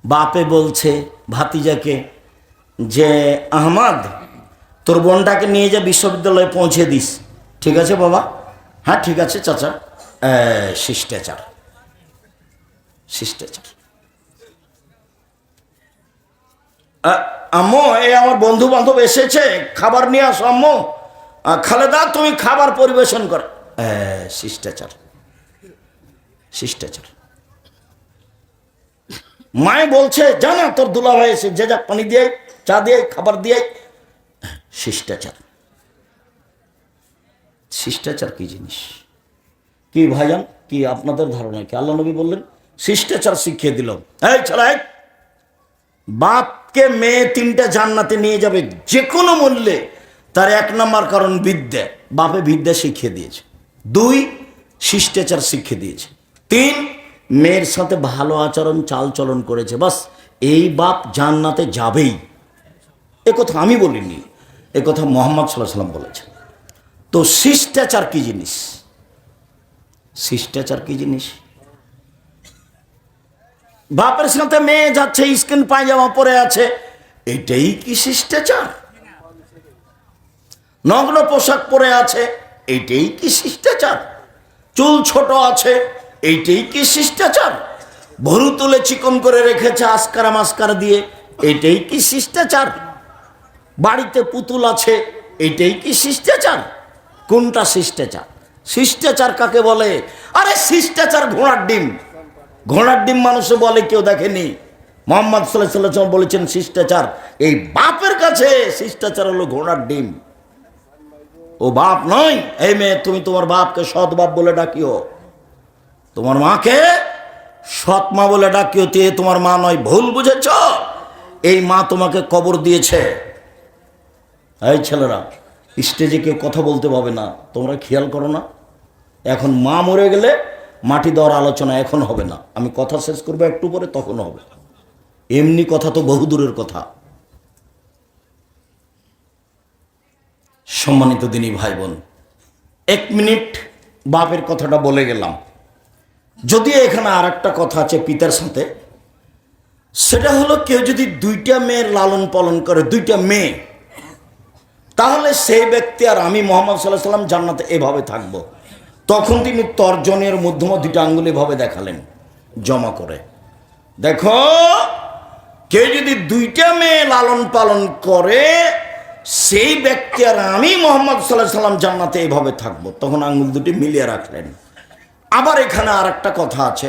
বাপে বলছে ভাতিজাকে যে আহমদ, তোর বোনটাকে নিয়ে যা বিশ্ববিদ্যালয়ে পৌঁছে দিস। ঠিক আছে বাবা, হ্যাঁ ঠিক আছে চাচা। শিষ্টাচার, শিষ্টাচার। আম্মু, এই আমার বন্ধু বান্ধব এসেছে, খাবার নিয়ে আসো। আম্মু, খালেদা তুমি খাবার পরিবেশন কর। শিষ্টাচার, শিষ্টাচার। মায়ে বলছে জানা তোর দুলাভাই এসে, যে যা পানি দিয়ে, চা দিয়ে, খাবার দিয়ে। শিষ্টাচার। শিষ্টাচার কি জিনিস? কি ভাইজান, কি আপনাদের ধারণা কি? আল্লাহ নবী বললেন শিষ্টাচার শিখিয়ে দিল। এই ছেলে, বাপকে মেয়ে তিনটা জান্নাতে নিয়ে যাবে যে কোনো মূল্যে, তার এক নম্বর কারণ বিদ্যা। বাপে বিদ্যা শিখিয়ে দিয়েছে। 2, শিষ্টাচার শিখিয়ে দিয়েছে। 3, মেয়ের সাথে ভালো আচরণ চালচলন করেছে। বাস, এই বাপ জান্নাতে যাবেই। এ কথা আমি বলিনি, এ কথা মুহাম্মদ সাল্লাল্লাহু আলাইহি ওয়াসাল্লাম বলেছেন। তো শিষ্টাচার কি জিনিস? শিষ্টাচার কি জিনিস? বাপের সাথে মেয়ে যাচ্ছে, স্কিন পায়জামা পরে আছে, এটাই কি শিষ্টাচার? নগ্ন পোশাক পরে আছে, এইটাই কি শিষ্টাচার? চুল ছোট আছে, এইটাই কি শিষ্টাচার? ভরু তুলে চিকন করে রেখেছে আসকারা মাস্কারা দিয়ে, এইটাই কি শিষ্টাচার? বাড়িতে পুতুল আছে, এইটাই কি শিষ্টাচার? কোনটা শিষ্টাচার? শিষ্টাচার কাকে বলে? আরে শিষ্টাচার ঘোড়ার ডিম। ঘোড়ার ডিম মানুষে বলে, কেউ দেখেনি। মুহাম্মদ সাল্লাল্লাহু আলাইহি ওয়াসাল্লাম বলেছেন শিষ্টাচার এই বাপের কাছে। শিষ্টাচার হলো ঘোড়ার ডিম, ও বাপ নয়। এই মেয়ে, তুমি তোমার বাপকে সৎ বাপ বলে ডাকিও, তোমার মাকে সৎ মা বলে ডাকিও। তে তোমার মা নয়, ভুল বুঝেছ। এই মা তোমাকে কবর দিয়েছে। এই ছেলেরা, স্টেজে কেউ কথা বলতে পাবে না, তোমরা খেয়াল করো না। এখন মা মরে গেলে মাটি দেওয়ার আলোচনা এখন হবে না। আমি কথা শেষ করবো একটু পরে, তখন হবে। এমনি কথা তো বহুদূরের কথা। সম্মানিত দিনী ভাই বোন, 1 মিনিট বাপের কথাটা বলে গেলাম। যদিও এখানে আর একটা কথা আছে পিতার সাথে, সেটা হলো কেউ যদি 2টা মেয়ের লালন পালন করে, 2টা মেয়ে, তাহলে সেই ব্যক্তি আর আমি মুহাম্মদ সাল্লাল্লাহু আলাইহি ওয়াসাল্লাম জান্নাতে এভাবে থাকবো। তখন তিনি তর্জনের মধ্যম 2টা আঙ্গুল এভাবে দেখালেন জমা করে। দেখো, কেউ যদি 2টা মেয়ে লালন পালন করে, সেই ব্যক্তি আর আমি মুহাম্মদ সাল্লাল্লাহু আলাইহি ওয়াসাল্লাম জান্নাতে এভাবে থাকবো। তখন আঙ্গুল 2টি মিলিয়ে রাখলেন। আবার এখানে আর একটা কথা আছে,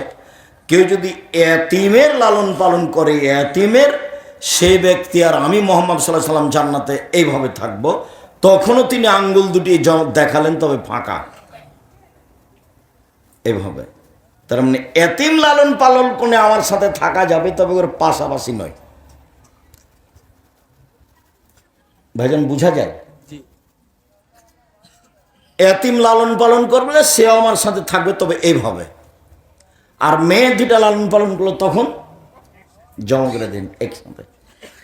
কেউ যদি এতিমের লালন পালন করে, এতিমের, সেই ব্যক্তি আর আমি মুহাম্মদ সাল্লাল্লাহু আলাইহি ওয়াসাল্লাম জান্নাতে এইভাবে থাকবো। তখনও তিনি আঙ্গুল 2টি দেখালেন, তবে ফাঁকা, এভাবে। তার মানে এতিম লালন পালন করে আমার সাথে থাকা যাবে, তবে ওর পাশাপাশি নয়। ভাইজান, বুঝা যায়? এতিম লালন পালন করবে, সেও আমার সাথে থাকবে, তবে এইভাবে। আর মেয়ে 2টা লালন পালন করলো, তখন জমা করে দিন একসাথে।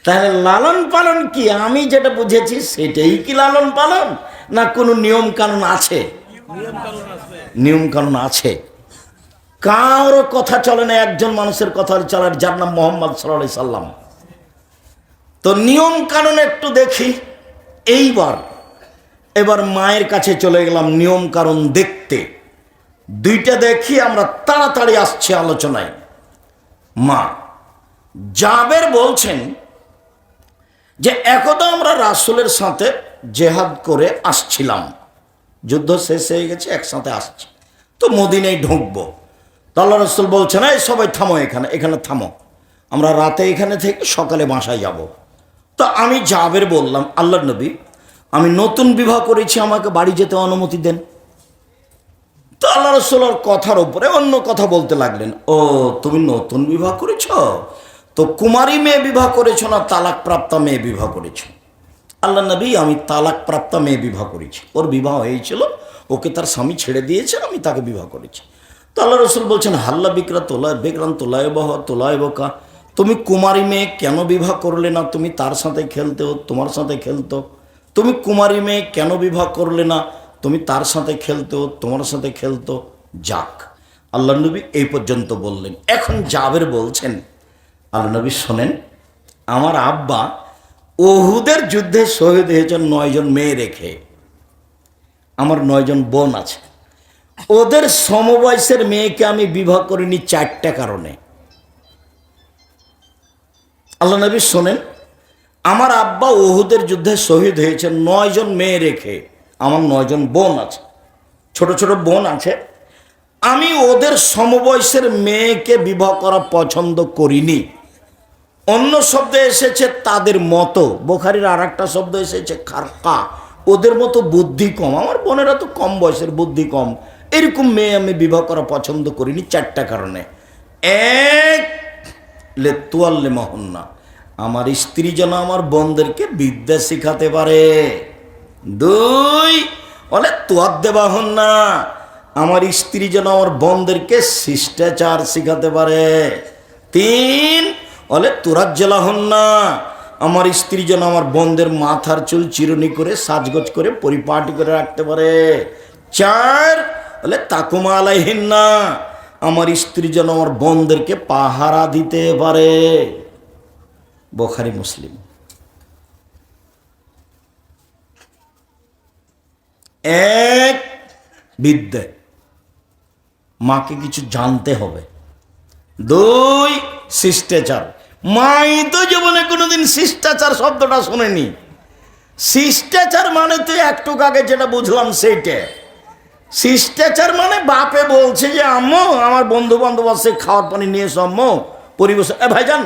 তাহলে লালন পালন কি? আমি যেটা বুঝেছি সেটাই কি লালন পালন, না কোনো নিয়ম কানুন আছে? নিয়ম কানুন আছে। কারো কথা চলে না, একজন মানুষের কথা চলে, যার নাম মুহাম্মদ সাল্লাল্লাহু আলাইহি সাল্লাম। তো নিয়ম কানুন একটু দেখি। এবার মায়ের কাছে চলে গেলাম নিয়ম কানুন দেখতে। 2টা দেখি, আমরা তাড়াতাড়ি আসছি আলোচনায়। মা জাবের বলছেন যে একদা আমরা রাসূলের সাথে জেহাদ করে আসছিলাম, যুদ্ধ শেষ হয়ে গেছে, একসাথে আসছি, তো মদিনায় ঢুকবো। তো আল্লাহ রাসূল বলছেন, এই সবাই থামো, এখানে থামো, আমরা রাতে এখানে থেকে সকালে বাসায় যাব। তো আমি জাবের বললাম, আল্লাহর নবী, আমি নতুন বিবাহ করেছি, আমাকে বাড়ি যেতে অনুমতি দেন। তো আল্লাহ রাসূলের কথার উপরে অন্য কথা বলতে লাগলেন। ও, তুমি নতুন বিবাহ করেছ? তো কুমারী মেয়ে বিবাহ করেছ না তালাক প্রাপ্তা মেয়ে বিবাহ করেছ? আল্লাহ নবী, আমি তালাক প্রাপ্তা মেয়ে বিবাহ করেছি। ওর বিবাহ হয়েছিল, ওকে তার স্বামী ছেড়ে দিয়েছে, আমি তাকে বিবাহ করেছি। তো আল্লাহ রাসূল বলছেন, হাল্লা বিক্রা তোলা বেকরান তোলায় বহ তোলায় বকা, তুমি কুমারী মেয়ে কেন বিবাহ করলে না? তুমি তার সাথে খেলতে, তোমার সাথে খেলতো। তুমি কুমারী মেয়ে কেন বিবাহ করলে না? তুমি তার সাথে খেলতো, তোমার সাথে খেলতো। যাক, আল্লাহ নবী এই পর্যন্ত বললেন। এখন জাবের বলছেন, আল্লাহ নবী শোনেন, আমার আব্বা উহুদের যুদ্ধে শহীদ হয়েছেন 9 জন মেয়ে রেখে। আমার 9 জন বোন আছে, ওদের সমবয়সের মেয়েকে আমি বিবাহ করিনি 4টা কারণে। আল্লাহ নবী শোনেন, আমার আব্বা উহুদের যুদ্ধে শহীদ হয়েছেন 9 জন মেয়ে রেখে। আমার 9 জন বোন আছে, ছোট ছোট বোন আছে। আমি ওদের সমবয়সের মেয়েকে বিবাহ করা পছন্দ করিনি। অন্য শব্দে এসেছে তাদের মতো, বুখারীর আর একটা শব্দ এসেছে খারকা, ওদের মতো বুদ্ধি কম। আমার বোনেরা তো কম বয়সের, বুদ্ধি কম, এরকম মেয়ে আমি বিবাহ করা পছন্দ করিনি 4টা কারণে। এক, লেতুয়াল্লে মহন্না, আমার স্ত্রী যেন আমার বোনদেরকে বিদ্যা শিখাতে পারে। 2, বলে তোয়াদ্দে বাহন্না, আমার স্ত্রী যেন আমার বোনদেরকে শিষ্টাচার শিখাতে পারে। 3, বলে তুরাজ্জেলা হন্না, আমার স্ত্রী যেন আমার বোনদের মাথার চুল চিরুনি করে সাজগোজ করে পরিপাটি করে রাখতে পারে। 4, বলে তাকুমা আলাইহিন্না, আমার স্ত্রী যেন আমার বোনদেরকে পাহারা দিতে পারে। বুখারী মুসলিম। এক, বিদ্যা, মাকে কিছু জানতে হবে। 2, শিষ্টাচার, মাই তো জীবনে কোনোদিন শিষ্টাচার শব্দটা শোনেনি। শিষ্টাচার মানে তো একটু আগে যেটা বুঝলাম সেইটা। শিষ্টাচার মানে বাপে বলছে যে আম্মু আমার বন্ধু বান্ধব আছে, খাওয়ার পানি নিয়ে এসো আম্মু, পরিবেশ, ভাইজান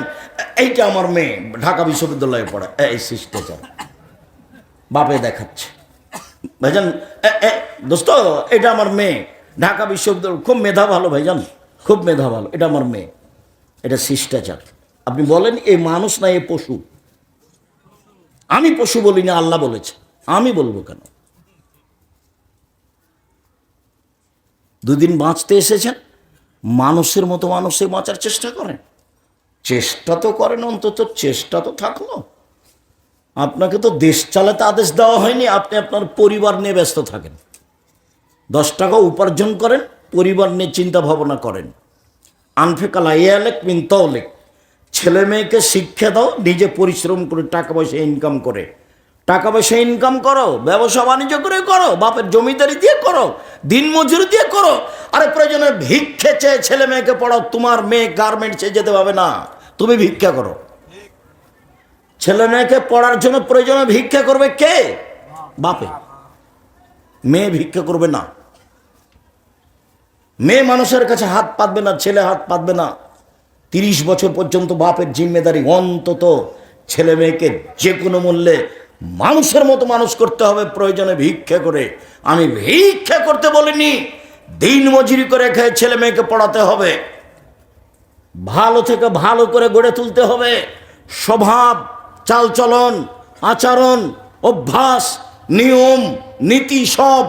এইটা আমার মেয়ে ঢাকা বিশ্ববিদ্যালয়ে পড়ে, এই শিষ্টাচার বাপে দেখাচ্ছে। ভাইজান দোস্ত এটা আমার মেয়ে ঢাকা বিশ্ববিদ্যালয়, খুব মেধা ভালো ভাইজান, খুব মেধা ভালো, এটা আমার মেয়ে, এটা শিষ্টাচার। আপনি বলেন এই মানুষ না এ পশু? আমি পশু বলি না, আল্লাহ বলেছে, আমি বলবো কেন? 2 দিন বাঁচতে এসেছেন, মানুষের মতো মানুষে বাঁচার চেষ্টা করেন, চেষ্টা তো করেন, অন্তত চেষ্টা তো থাকলো। আপনাকে তো দেশ চালাতে আদেশ দেওয়া হয়নি, আপনি আপনার পরিবার নিয়ে ব্যস্ত থাকেন, 10 টাকা উপার্জন করেন, পরিবার নিয়ে চিন্তা ভাবনা করেন। আনফেকালা ইয়ালেক মিন তৌলেক, ছেলে মেয়েকে শিক্ষা দাও, নিজে পরিশ্রম করে টাকা পয়সা ইনকাম করে, টাকা পয়সা ইনকাম করো, ব্যবসা বাণিজ্য করে করো, বাপের জমিদারি দিয়ে করো, দিন মজুরি দিয়ে করো। আরে প্রয়োজনে ভিক্ষে চেয়ে ছেলে মেয়েকে পড়াও, তোমার মেয়ে গার্মেন্টসে যেতে পাবে না, তুমি ভিক্ষা করো। ছেলে মেয়েকে পড়ার জন্য প্রয়োজনে ভিক্ষা করবে কে? বাপে। মেয়ে ভিক্ষা করবে না, মেয়ে মানুষের কাছে হাত পাতবে না, ছেলে হাত পাতবে না। 30 বছর পর্যন্ত বাপের জিম্মেদারি, অন্তত ছেলে মেয়েকে যে কোনো মূল্যে মানুষের মতো মানুষ করতে হবে, প্রয়োজনে ভিক্ষা করে। আমি ভিক্ষা করতে বলিনি, দিন মজুরি করে খেয়ে ছেলে মেয়েকে পড়াতে হবে, ভালো থেকে ভালো করে গড়ে তুলতে হবে। স্বভাব, চালচলন, আচরণ, অভ্যাস, নিয়ম নীতি সব।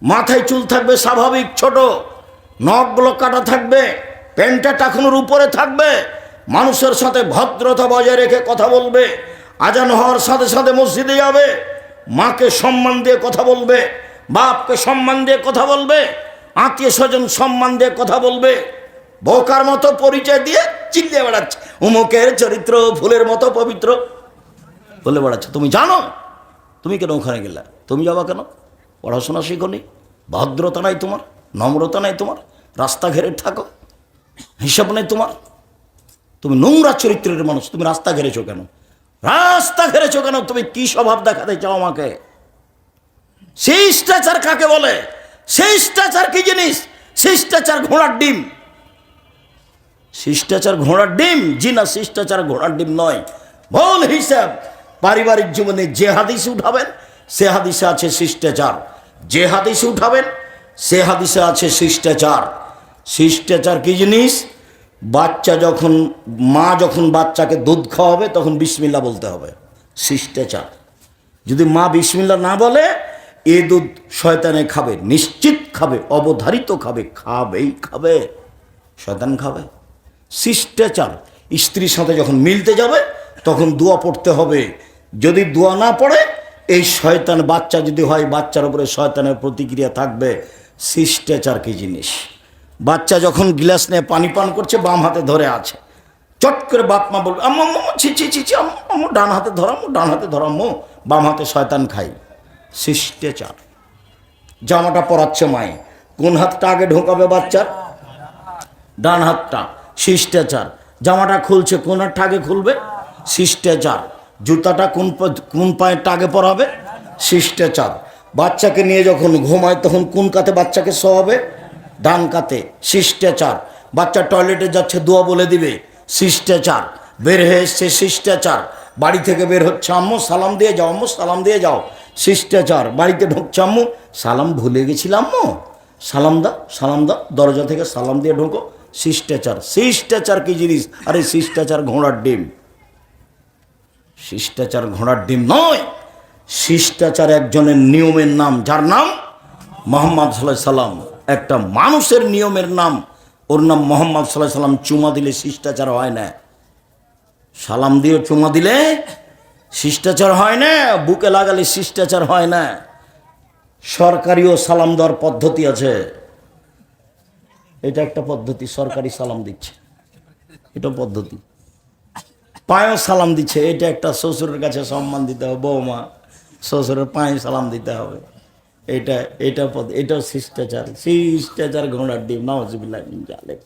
মাথায় চুল থাকবে স্বাভাবিক ছোট, নখগুলো কাটা থাকবে, প্যান্টটা টাকানোর উপরে থাকবে, মানুষের সাথে ভদ্রতা বজায় রেখে কথা বলবে, আজান হওয়ার সাথে সাথে মসজিদে যাবে, মাকে সম্মান দিয়ে কথা বলবে, বাপকে সম্মান দিয়ে কথা বলবে, আত্মীয় স্বজন সম্মান দিয়ে কথা বলবে। বোকার মতো পরিচয় দিয়ে চিল্লিয়ে বেড়াচ্ছে অমুকের চরিত্র ফুলের মতো পবিত্র বলে বেড়াচ্ছে। তুমি জানো? তুমি কেন ওখানে গেলা? তুমি যাবা কেন? পড়াশোনা শিখোনি, ভদ্রতা নাই তোমার, নম্রতা নাই তোমার, রাস্তা ঘেরে থাকো, হিসাব নেই তোমার, তুমি নোংরা চরিত্রের মানুষ, তুমি রাস্তা ঘেরেছো কেন? রাস্তা ঘেরেছো কেন? তুমি কি স্বভাব দেখাতে চাও আমাকে? শিষ্টাচার কাকে বলে? শিষ্টাচার কি জিনিস? শিষ্টাচার ঘোড়ার ডিম। শিষ্টাচার ঘোড়ার ডিম? জি না, শিষ্টাচার ঘোড়ার ডিম নয়, ভুল হিসাব। পারিবারিক জীবনে যে হাদিসে উঠাবেন সে হাদিসে আছে শিষ্টাচার, যে হাদিসে উঠাবেন সে হাদিসে আছে শিষ্টাচার। শিষ্টাচার কি জিনিস? বাচ্চা যখন, মা যখন বাচ্চাকে দুধ খাওয়াবে তখন বিসমিল্লাহ বলতে হবে, শিষ্টাচার। যদি মা বিসমিল্লাহ না বলে এ দুধ শয়তানে খাবে, নিশ্চিত খাবে, অবধারিত খাবে, খাবেই খাবে, শয়তান খাবে। শিষ্টাচার। স্ত্রীর সাথে যখন মিলতে যাবে তখন দোয়া পড়তে হবে, যদি দোয়া না পড়ে এই শয়তান বাচ্চা যদি হয় বাচ্চার উপরে শয়তানের প্রতিক্রিয়া থাকবে। শিষ্টাচার কি জিনিস? বাচ্চা যখন গ্লাস নিয়ে পানি পান করছে, বাম হাতে ধরে আছে, চট করে বাপ মা বলবে আম্মু আম্মু ছি ছি ছি ছি আম্মু ডান হাতে ধরাম্মু, ডান হাতে ধরাম্মু, বাম হাতে শয়তান খাই। শিষ্টাচার। জামাটা পরাচ্ছে মায়ে, কোন হাতটা আগে ঢোকাবে বাচ্চার? ডান হাতটা, শিষ্টাচার। জামাটা খুলছে, কোন হাতটা আগে খুলবে? শিষ্টাচার। জুতাটা কোন পায়েরটা আগে পরাবে? শিষ্টাচার। বাচ্চাকে নিয়ে যখন ঘুমায় তখন কোন কাতে বাচ্চাকে শোয়াবে? ডান কাতে, শিষ্টাচার। বাচ্চা টয়লেটে যাচ্ছে দোয়া বলে দিবে, শিষ্টাচার। বের হয়ে এসছে শিষ্টাচার। বাড়ি থেকে বের হচ্ছে, আম্মু সালাম দিয়ে যাও, আম্মু সালাম দিয়ে যাও, শিষ্টাচার। বাড়িতে ঢুকছে, আম্মু সালাম ভুলে গেছিলাম, আম্মু সালাম দাও, সালাম দাও, দরজা থেকে সালাম দিয়ে ঢুকো, শিষ্টাচার। শিষ্টাচার কি জিনিস? আরে শিষ্টাচার ঘোড়ার ডিম। শিষ্টাচার ঘোড়ার ডিম নয়, শিষ্টাচার একজনের নিয়মের নাম, যার নাম মোহাম্মদ সাল্লাল্লাহু আলাইহি সাল্লাম। একটা মানুষের নিয়মের নাম, ওর নাম মোহাম্মদ সাল্লাল্লাহু আলাইহি সাল্লাম। চুমা দিলে শিষ্টাচার হয় না, সালাম দিয়ে চুমা দিলে শিষ্টাচার হয় না, বুকে লাগালে শিষ্টাচার হয় না। সরকারিও সালাম দেওয়ার পদ্ধতি আছে, এটা একটা পদ্ধতি, সরকারি সালাম দিচ্ছে, এটা পদ্ধতি। পায়েও সালাম দিচ্ছে, এটা একটা, শ্বশুরের কাছে সম্মান দিতে হবে, বৌমা শ্বশুরের পায়ে সালাম দিতে হবে, এটাও শিষ্টাচার। শিষ্টাচার ঘোড়ার ডিম, নাউজুবিল্লাহ মিন যালিক।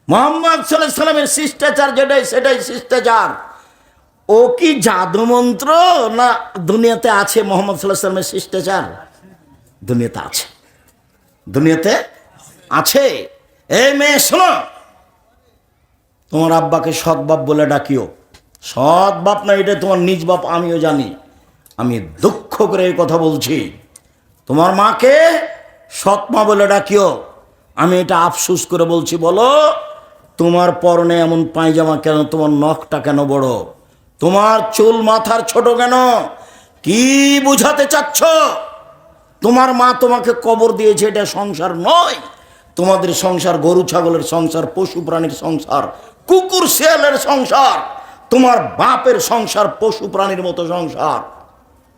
মুহাম্মদ সাল্লাল্লাহু আলাইহি সাল্লামের শিষ্টাচার যেটাই, সেটাই শিষ্টাচার। ও কি জাদু মন্ত্র না দুনিয়াতে আছে? মুহাম্মদ সাল্লাল্লাহু আলাইহি সাল্লামের শিষ্টাচার দুনিয়াতে আছে, দুনিয়াতে আছে। এই মেয়ে শোনো, তোমার আব্বাকে সৎ বাপ বলে ডাকিও। সৎ বাপ না, এটা তোমার নিজ বাপ, আমিও জানি। আমি দুঃখ করে এই কথা বলছি, তোমার মাকে সৎ মা বলে ডাকিও। আমি এটা আফসোস করে বলছি। বলো, তোমার পরনে এমন পায়জামা কেন? তোমার নখটা কেন বড়? তোমার চুল মাথার ছোট কেন? কি বুঝাতে চাচ্ছ? তোমার মা তোমাকে কবর দিয়েছে, এটা সংসার নয়। তোমাদের সংসার গরু ছাগলের সংসার, পশু প্রাণীর সংসার, কুকুর শিয়ালের সংসার। তোমার বাপের সংসার পশু প্রাণীর মতো সংসার।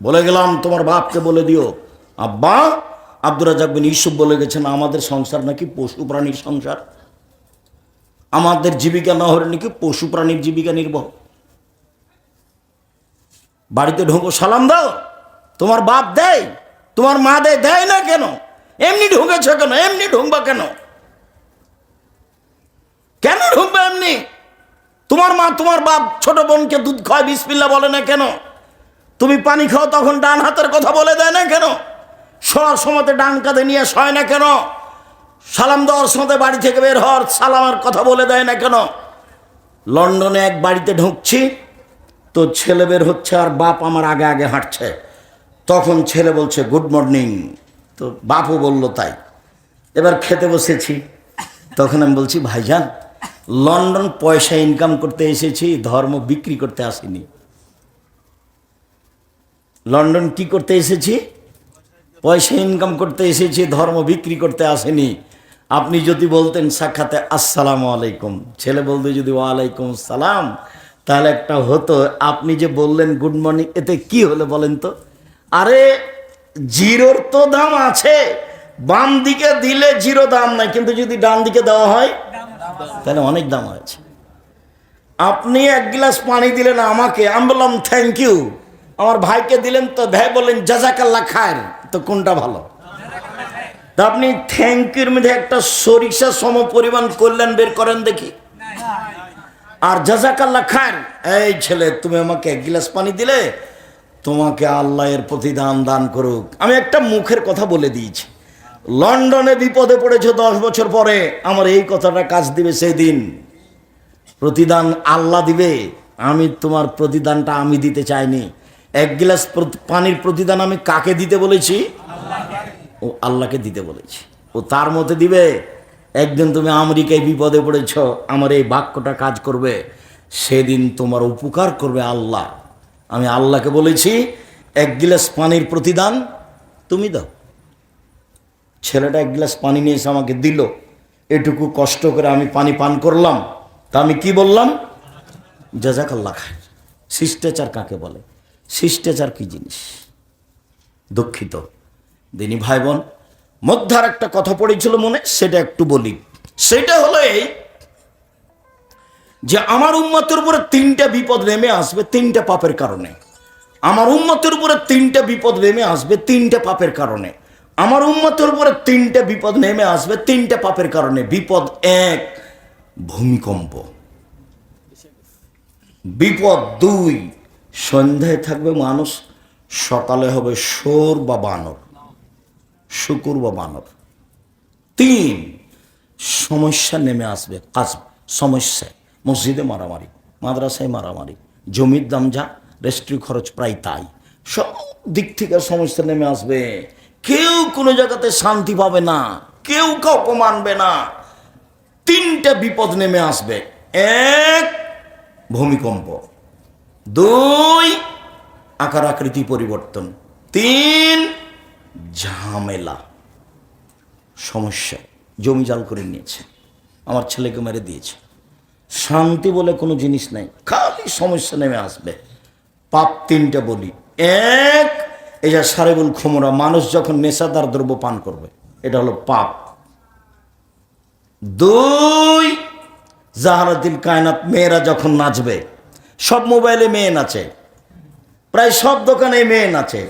বলে গেলাম, তোমার বাপকে বলে দিও, আব্বা আব্দুর রাজ্জাক বিন ইউসুফ বলে গেছেন, আমাদের সংসার নাকি পশু প্রাণীর সংসার, আমাদের জীবিকা না হলে নাকি পশু প্রাণীর জীবিকা নির্বাহ। বাড়িতে ঢোকো, সালাম দাও। তোমার বাপ দেয়, তোমার মা দেয়, দেয় না কেন? এমনি ঢুকেছ কেন? এমনি ঢুকবা কেন? কেন ঢুকবে এমনি? তোমার মা তোমার বাপ ছোট বোনকে দুধ খায়, বিসমিল্লাহ বলে না কেন? তুমি পানি খাও, তখন ডান হাতের কথা বলে দেয় না কেন? শোয়ার সময়তে ডান কাঁধে নিয়ে শয় না কেন? সালাম দেওয়ার সময় বাড়ি থেকে বের হওয়ার সালামের কথা বলে দেয় না কেন? লন্ডনে এক বাড়িতে ঢুকছি, তো ছেলে বের হচ্ছে আর বাপ আমার আগে আগে হাঁটছে। তখন ছেলে বলছে গুড মর্নিং, তো বাপও বলল তাই। এবার খেতে বসেছি, তখন আমি বলছি, ভাইজান লন্ডন পয়সা ইনকাম করতে এসেছি, ধর্ম বিক্রি করতে আসিনি। লন্ডন কি করতে এসেছি? পয়সা ইনকাম করতে এসেছি, ধর্ম বিক্রি করতে আসেনি। আপনি যদি বলতেন সাক্ষাতে আসসালামু আলাইকুম, ছেলে বলতে যদি ওয়ালাইকুম সালাম, তাহলে একটা হতো। আপনি যে বললেন গুড মর্নিং, এতে কি হলো বলেন তো? আরে জিরোর তো দাম আছে, বাম দিকে দিলে জিরো দাম নাই, কিন্তু যদি ডান দিকে দেওয়া হয় তাহলে অনেক দাম আছে। আপনি এক গ্লাস পানি দিলেন আমাকে, আমি বললাম থ্যাংক ইউ। আমার ভাইকে দিলেন, তো ভাই বললেন জাযাকাল্লাহ খায়ের, তো কোনটা ভালো? তা আপনি থ্যাংক ইউর মধ্যে একটা সরিষা সম পরিমাণ করলেন, বের করেন দেখি। আর জাযাকাল্লাহ খায়ের, এই ছেলে তুমি আমাকে এক গ্লাস পানি দিলে, তোমাকে আল্লাহ এর প্রতিদান দান করুক। আমি একটা মুখের কথা বলে দিয়েছি, লন্ডনে বিপদে পড়েছো 10 বছর পরে, আমার এই কথাটা কাজ দিবে সেদিন। প্রতিদান আল্লাহ দিবে, আমি তোমার প্রতিদানটা আমি দিতে চাইনি। এক গ্লাস পানির প্রতিদান আমি কাকে দিতে বলেছি? ও আল্লাহকে দিতে বলেছি, ও তার মধ্যে দিবে। একদিন তুমি আমেরিকায় বিপদে পড়েছ, আমার এই বাক্যটা কাজ করবে, সেদিন তোমার উপকার করবে আল্লাহ। আমি আল্লাহকে বলেছি এক গ্লাস পানির প্রতিদান তুমি দাও। ছেলেটা এক গ্লাস পানি নিয়ে এসে আমাকে দিল, এটুকু কষ্ট করে আমি পানি পান করলাম। তা আমি কি বললাম? জাযাকাল্লাহ খায়। শিষ্টাচার কাকে বলে? শিষ্টাচার কি জিনিস? দুঃখিত দিনী ভাই বোন, মধ্যার একটা কথা পড়েছিল মনে, সেটা একটু বলি। সেটা হলো এই যে আমার উম্মতের উপরে 3টা বিপদ নেমে আসবে 3টা পাপের কারণে। আমার উম্মতের উপরে 3টা বিপদ নেমে আসবে 3টা পাপের কারণে। আমার উম্মতের উপরে 3টা বিপদ নেমে আসবে 3টা পাপের কারণে। বিপদ 1, ভূমিকম্প। বিপদ 2, সন্ধ্যায় থাকবে মানুষ, সকালে হবে শোর বা বানর, শুকুর বা বানর। 3, সমস্যা নেমে আসবে, সমস্যা, মসজিদে মারামারি, মাদ্রাসায় মারামারি, জমির দাম যা, রেস্ট্রি খরচ প্রায় তাই, সব দিক থেকে সমস্যা নেমে আসবে। কেউ কোনো জায়গাতে শান্তি পাবে না, কেউ কাউকে মানবে না। তিনটা বিপদ নেমে আসবে। এক, ভূমিকম্প। দুই, আকার আকৃতি পরিবর্তন। তিন, ঝামেলা, সমস্যা। জমি জাল করে নিয়েছে, আমার ছেলেকে মেরে দিয়েছে। শান্তি বলে কোনো জিনিস নাই, খালি সমস্যা নেমে আসবে। পাপ তিনটা বলি। এক, এই যে সারেবুল খুমরা, মানুষ যখন নেশাদার দ্রব্য পান করবে, এটা হলো পাপ। দুই, জাহারাতিল কায়নাত, মেয়েরা যখন নাচবে, সব মোবাইলে মেয়ে নাচে, প্রায় সব দোকানে মেয়ে নাচে,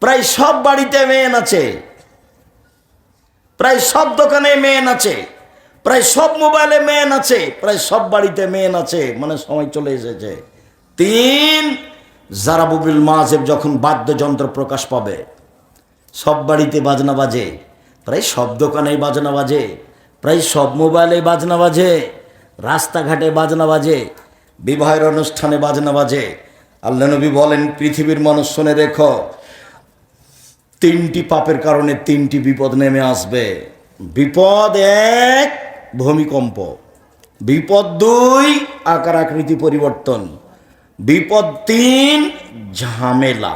প্রায় সব বাড়িতে মেয়ে নাচে, প্রায় সব দোকানে মেয়ে নাচে, প্রায় সব মোবাইলে মেয়ে নাচে, প্রায় সব বাড়িতে মেয়ে নাচে, মানে সময় চলে এসেছে। তিন, জারাবুবিল মাজেব, যখন বাদ্যযন্ত্র প্রকাশ পাবে, সব বাড়িতে বাজনা বাজে, প্রায় সব দোকানেই বাজনা বাজে, প্রায় সব মোবাইলে বাজনা বাজে, রাস্তাঘাটে বাজনা বাজে, বিবাহের অনুষ্ঠানে বাজনা বাজে। আল্লাহ নবী বলেন, পৃথিবীর মানুষ শুনে রেখো, তিনটি পাপের কারণে তিনটি বিপদ নেমে আসবে। বিপদ এক, ভূমিকম্প। বিপদ দুই, আকার আকৃতি পরিবর্তন। বিপদ তিন, ঝামেলা,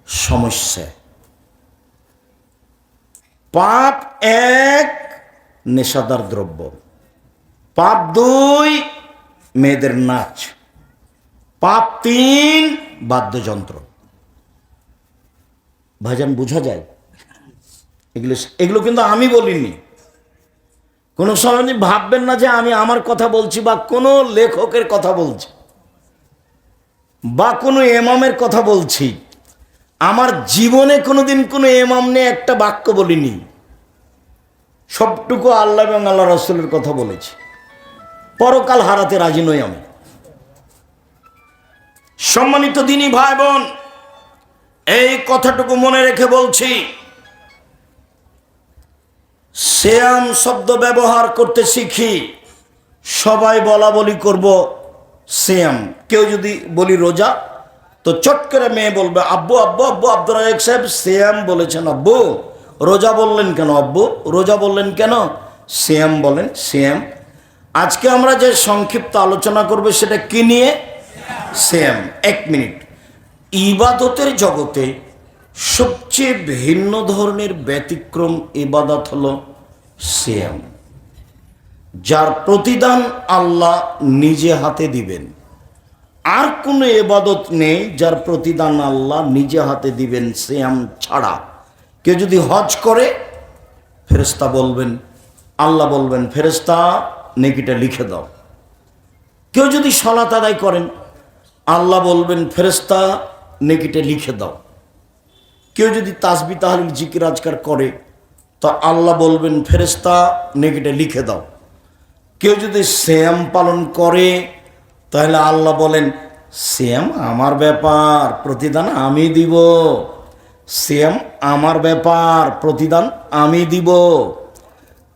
সমস্যা। পাপ এক, নেশাদার দ্রব্য। পাপ দুই, মেয়েদের নাচ। পাপ তিন, বাদ্যযন্ত্র। ভাইজান বোঝা যায়? এগুলো এগুলো কিন্তু আমি বলিনি। কোনো সময় ভাববেন না যে আমি আমার কথা বলছি, বা কোনো লেখকের কথা বলছি, বা কোনো এমামের কথা বলছি। আমার জীবনে কোনোদিন কোনো এমাম নিয়ে একটা বাক্য বলিনি। সবটুকু আল্লাহ এবং আল্লাহ রসুলের কথা বলেছি। পরকাল হারাতে রাজি নই আমি। সম্মানিত দিনী ভাই বোন, এই কথাটুকু মনে রেখে বলছি, সিয়াম শব্দ ব্যবহার করতে শিখি। সবাই বলা বলি করব সিয়াম। কেউ যদি বলি রোজা, তো চট করে মেয়ে বলবে, আব্বু আব্বু আব্বু, আব্দুর রাজ্জাক সাহেব সিয়াম বলেছেন আব্বু, রোজা বললেন কেন আব্বু, রোজা বললেন কেন, সিয়াম বলেন, সিয়াম। আজকে আমরা যে সংক্ষিপ্ত আলোচনা করব সেটা কি নিয়ে? সিয়াম। 1 মিনিট। ইবাদতের জগতে সবচেয়ে ভিন্ন ধরনের ব্যতিক্রম ইবাদত হলো সিয়াম, যার প্রতিদান আল্লাহ নিজে হাতে দিবেন। আর কোনো ইবাদত নেই যার প্রতিদান আল্লাহ নিজে হাতে দিবেন সিয়াম ছাড়া। কেউ যদি হজ করে, ফেরেশতা বলবেন, আল্লাহ বলবেন, ফেরেশতা নেকিটা লিখে দাও। কেউ যদি সালাত আদায় করেন, আল্লাহ বলবেন, ফেরেশতা নেকিটা লিখে দাও। কেউ যদি তাসবিহ তাহলিল জিকির আজকার করে, তো আল্লাহ বলবেন, ফেরেশতা নেকিটা লিখে দাও। কেউ যদি সিয়াম পালন করে, তাহলে আল্লাহ বলেন, সিয়াম আমার ব্যাপার, প্রতিদান আমি দিব। সিয়াম আমার ব্যাপার, প্রতিদান আমি দিব।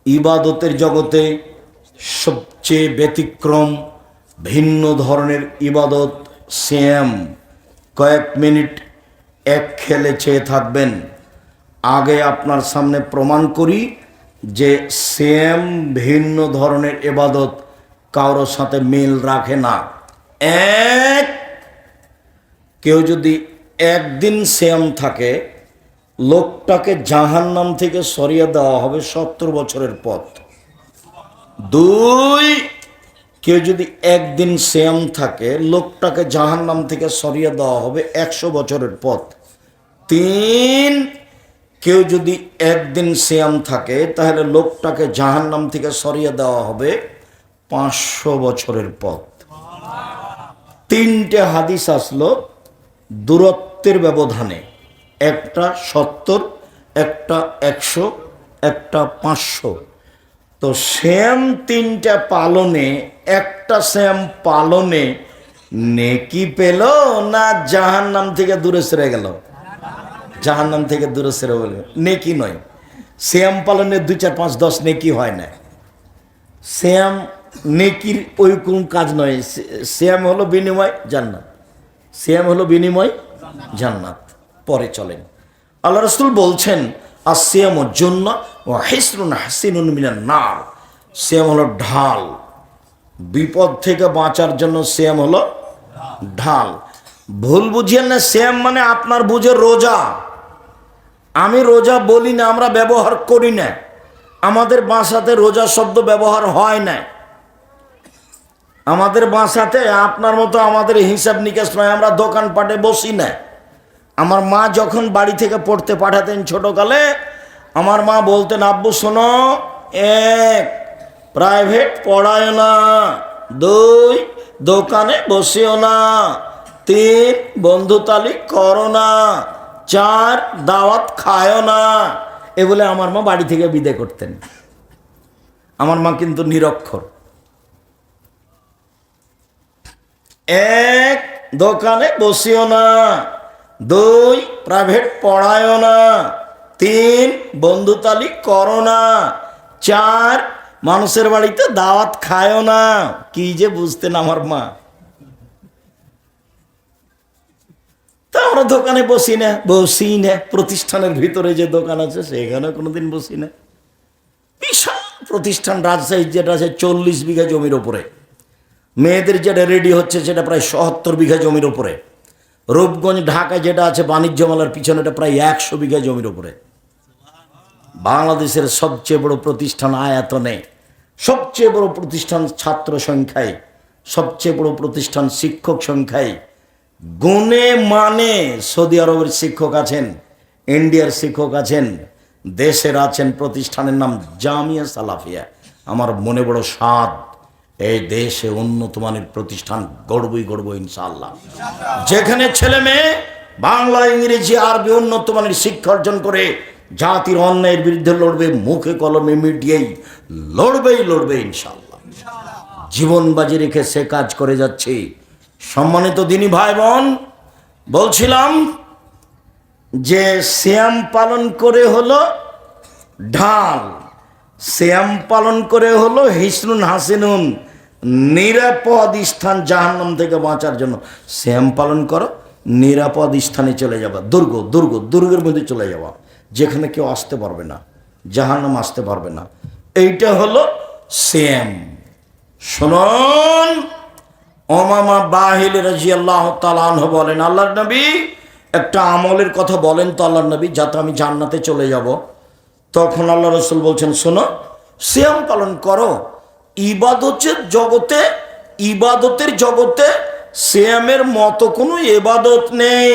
ইবাদতের জগতে সবচেয়ে ব্যতিক্রম ভিন্ন ধরনের ইবাদত সিয়াম। কয়েক মিনিট এক খেলে চেয়ে থাকবেন। আগে আপনার সামনে প্রমাণ করি যে সিয়াম ভিন্ন ধরনের ইবাদত, কারোর সাথে মিল রাখে না। এক, কেউ যদি একদিন সিয়াম থাকে, লোকটাকে জাহান্নাম থেকে সরিয়ে দেওয়া হবে 70 বছরের পথ। দুই, কেউ যদি একদিন সিয়াম থাকে, লোকটাকে জাহান্নাম থেকে সরিয়ে দেওয়া হবে 100 বছরের পথ। তিন, কেউ যদি একদিন সিয়াম থাকে, তাহলে লোকটাকে জাহান্নাম থেকে সরিয়ে দেওয়া হবে 500 বছরের পথ। তিনটে হাদিস আসলো দূরত্বের ব্যবধানে, একটা 70, একটা 100, একটা 500। তো সিয়াম তিনটা পালনে, একটা সিয়াম পালনে নেকি পেল না জাহান্নাম থেকে দূরে সরে গেল? জাহান্নাম থেকে দূরে সরে গেল, নেকি নয়। সিয়াম পালনে 2, 4, 5, 10 নেকি হয় না। সিয়াম নেকির ওই কোন কাজ নয়। সিয়াম হলো বিনিময় জান্নাত, সিয়াম হলো বিনিময় জান্নাত। পরে চলেন, আল্লাহ রাসূল বলছেন আসিয়ামুর জন্য ও হিসরুন হাসিনুন মিনান নার, সিয়াম হলো ঢাল, বিপদ থেকে বাঁচার জন্য সিয়াম হলো ঢাল। ভুল বুঝিয়েন না, সিয়াম মানে আপনার বুঝে রোজা। আমি রোজা বলি না, আমরা ব্যবহার করি না, আমাদের ভাষাতে রোজা শব্দ ব্যবহার হয় না। আমাদের ভাষাতে আপনার মতো আমাদের হিসাব নিকাশ নয়, আমরা দোকানপাটে বসি না। আমার মা যখন বাড়ি থেকে পড়তে পাঠাতেন ছোটকালে, আমার মা বলতেন, আব্বু শোনো, 1 প্রাইভেট পড়ায় না, 2 দোকানে বসিও না, 3 বন্ধুতালি করো না, 4 দাওয়াত খায়ও না। এ বলে আমার মা বাড়ি থেকে বিদায় করতেন। আমার মা কিন্তু নিরক্ষর। 1 দোকানে বসিও না, 2 প্রাইভেট পড়ায়ও না, 3 বন্ধুতালি করো না, 4 মানুষের বাড়িতে দাওয়াত খায়ও না। কি যে বুঝতেন আমার মা। তা আমরা দোকানে বসি না, প্রতিষ্ঠানের ভিতরে যে দোকান আছে সেখানে কোনোদিন বসি না। বিশাল প্রতিষ্ঠান রাজশাহী, যেটা আছে 40 বিঘা জমির ওপরে। মেয়েদের যেটা রেডি হচ্ছে সেটা প্রায় ৭০ বিঘা জমির ওপরে। রূপগঞ্জ ঢাকা যেটা আছে বাণিজ্য মেলার পিছনে, এটা প্রায় 100 বিঘা জমির ওপরে। বাংলাদেশের সবচেয়ে বড় প্রতিষ্ঠান আয়তনে, সবচেয়ে বড় প্রতিষ্ঠান ছাত্র সংখ্যায়, সবচেয়ে বড় প্রতিষ্ঠান শিক্ষক সংখ্যায়। গুণে মানে সৌদি আরবের শিক্ষক আছেন, ইন্ডিয়ার শিক্ষক আছেন, দেশের আছেন। প্রতিষ্ঠানের নাম জামিয়া সালাফিয়া। আমার মনে বড় স্বাদ, এই দেশে উন্নত মানের প্রতিষ্ঠান গড়বই ইনশাআল্লাহ, যেখানে ছেলে মেয়ে বাংলা, ইংরেজি, আরবি উন্নত মানের শিক্ষা অর্জন করে জাতির অন্যায়ের বিরুদ্ধে লড়বে, মুখে কলমে মিডিয়াই লড়বে ইনশাআল্লাহ। জীবন বাজি রেখে সে কাজ করে যাচ্ছে। সম্মানিত দিনী ভাই বোন, বলছিলাম যে সিয়াম পালন করে হলো ঢাল, সিয়াম পালন করে হলো হিসনুন হাসিনুন, নিরাপদ স্থান জাহান্নাম থেকে বাঁচার জন্য। সিয়াম পালন করো, নিরাপদ স্থানে চলে যাবা, দুর্গের মধ্যে চলে যাওয়া, যেখানে কেউ আসতে পারবে না, জাহান্নাম আসতে পারবে না। এইটা হলো সিয়াম। শুনুন, ওমামা বাহিল রাদিয়াল্লাহু তাআলা আনহু বলেন, আল্লাহর নবী একটা আমলের কথা বলেন তো আল্লাহর নবী, যাতে আমি জান্নাতে চলে যাব। তখন আল্লাহ রাসূল বলছেন, শোনো, সিয়াম পালন করো। ইবাদতের জগতে সিয়ামের মতো কোনো ইবাদত নেই।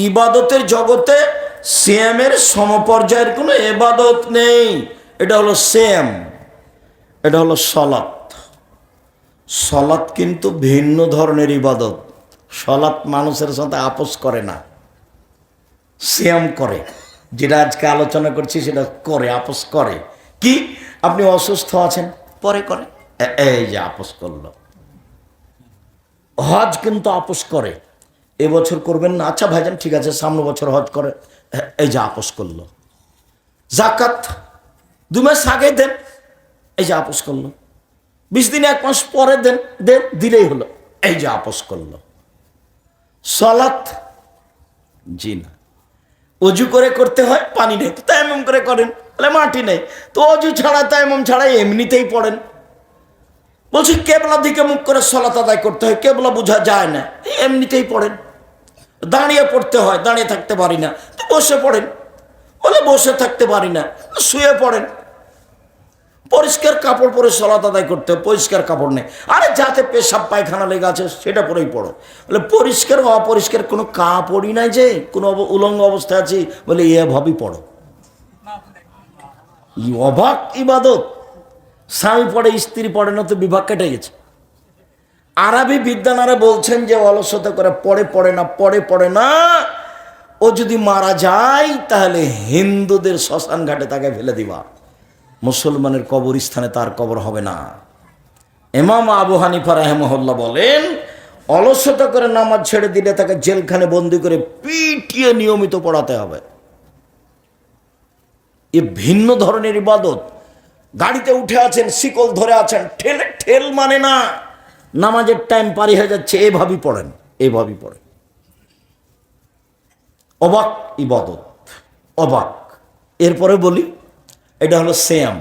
ইবাদতের জগতে সিয়ামের সমপর্যায়ের কোনো ইবাদত নেই। এটা হলো সিয়াম, এটা হলো সালাত। সালাত কিন্তু ভিন্ন ধরনের ইবাদত। সালাত মানুষের সাথে আপোস করে না, সিয়াম করে। যেটা আজকে আলোচনা করছি সেটা করে, আপোস করে। কি, আপনি অসুস্থ আছেন, পরে করে, এই যে আপোস করলো। হজ কিন্তু আপোস করে, এবছর করবেন না, আচ্ছা ভাইজান ঠিক আছে সামনে বছর হজ করে, এই যে আপোস করলো। যাকাত 2 মাস আগে দেন, এই যে আপোস করলো। 20 দিন 1 মাস পরে দেন, দিলেই হলো, এই যে আপোস করলো। সালাত জি না, অজু করে করতে হয়, পানি নেই তো তায়াম্মুম করে করেন, বলে মাটি নেই তো অজু ছাড়া তায়াম্মুম ছাড়া এমনিতেই পড়েন। বলছি কেবলা দিকে মুখ করে সালাত আদায় করতে হয়, কেবলা বোঝা যায় না, এমনিতেই পড়েন। দাঁড়িয়ে পড়তে হয়, দাঁড়িয়ে থাকতে পারি না তো বসে পড়েন, বলে বসে থাকতে পারি না শুয়ে পড়েন। পরিষ্কার কাপড় পরে সালাত আদায় করতে হয়, পরিষ্কার কাপড় নেই, আরে যাতে পেশাব পায়খানা লেগে আছে সেটা পরেই পড়ো। বলে পরিষ্কার অপরিষ্কার কোনো কাপড়ই নাই, যে কোনো উলঙ্গ অবস্থায় আছি, বলে এভাবেই পড়ো। অবাক ইবাদত। স্বামী পড়ে স্ত্রী পড়ে না তো বিভাগ কেটে গেছে। আরবি বিদ্বানারা বলছেন যে অলসতা করে পড়ে না, ও যদি মারা যায় তাহলে হিন্দুদের শ্মশান ঘাটে তাকে ফেলে দিবা, মুসলমানের কবরস্থানে তার কবর হবে না। ইমাম আবু হানিফা রাহিমাহুল্লাহ বলেন, অলসতা করে নামাজ ছেড়ে দিলে তাকে জেলখানে বন্দি করে পিটিয়ে নিয়মিত পড়াতে হবে। এ ভিন্ন ধরনের ইবাদত। গাড়িতে উঠে আছেন, শিকল ধরে আছেন, ঠেলে ঠেল মানে না, নামাজের টাইম পারি হয়ে যাচ্ছে, এভাবেই পড়েন, এভাবেই পড়েন। অবাক ইবাদত, অবাক। এরপরে বলি, এটা হলো সিয়াম,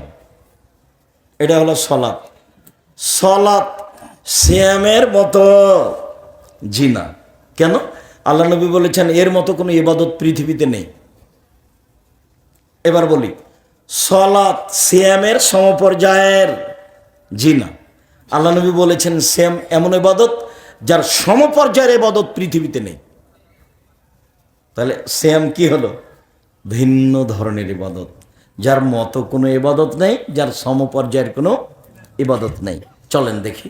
এটা হলো সলাত। সলাত সিয়ামের মতো জিনা। কেন? আল্লাহ নবী বলেছেন এর মতো কোনো ইবাদত পৃথিবীতে নেই। এবার বলি, সলাত সিয়ামের সমপর্যায়ের জিনা। আল্লাহ নবী বলেছেন সিয়াম এমন ইবাদত যার সমপর্যায়ের ইবাদত পৃথিবীতে নেই। তাহলে সিয়াম কি হলো? ভিন্ন ধরনের ইবাদত, যার মতো কোনো ইবাদত নেই, যার সমপর্যায়ের কোনো ইবাদত নেই। চলেন দেখি,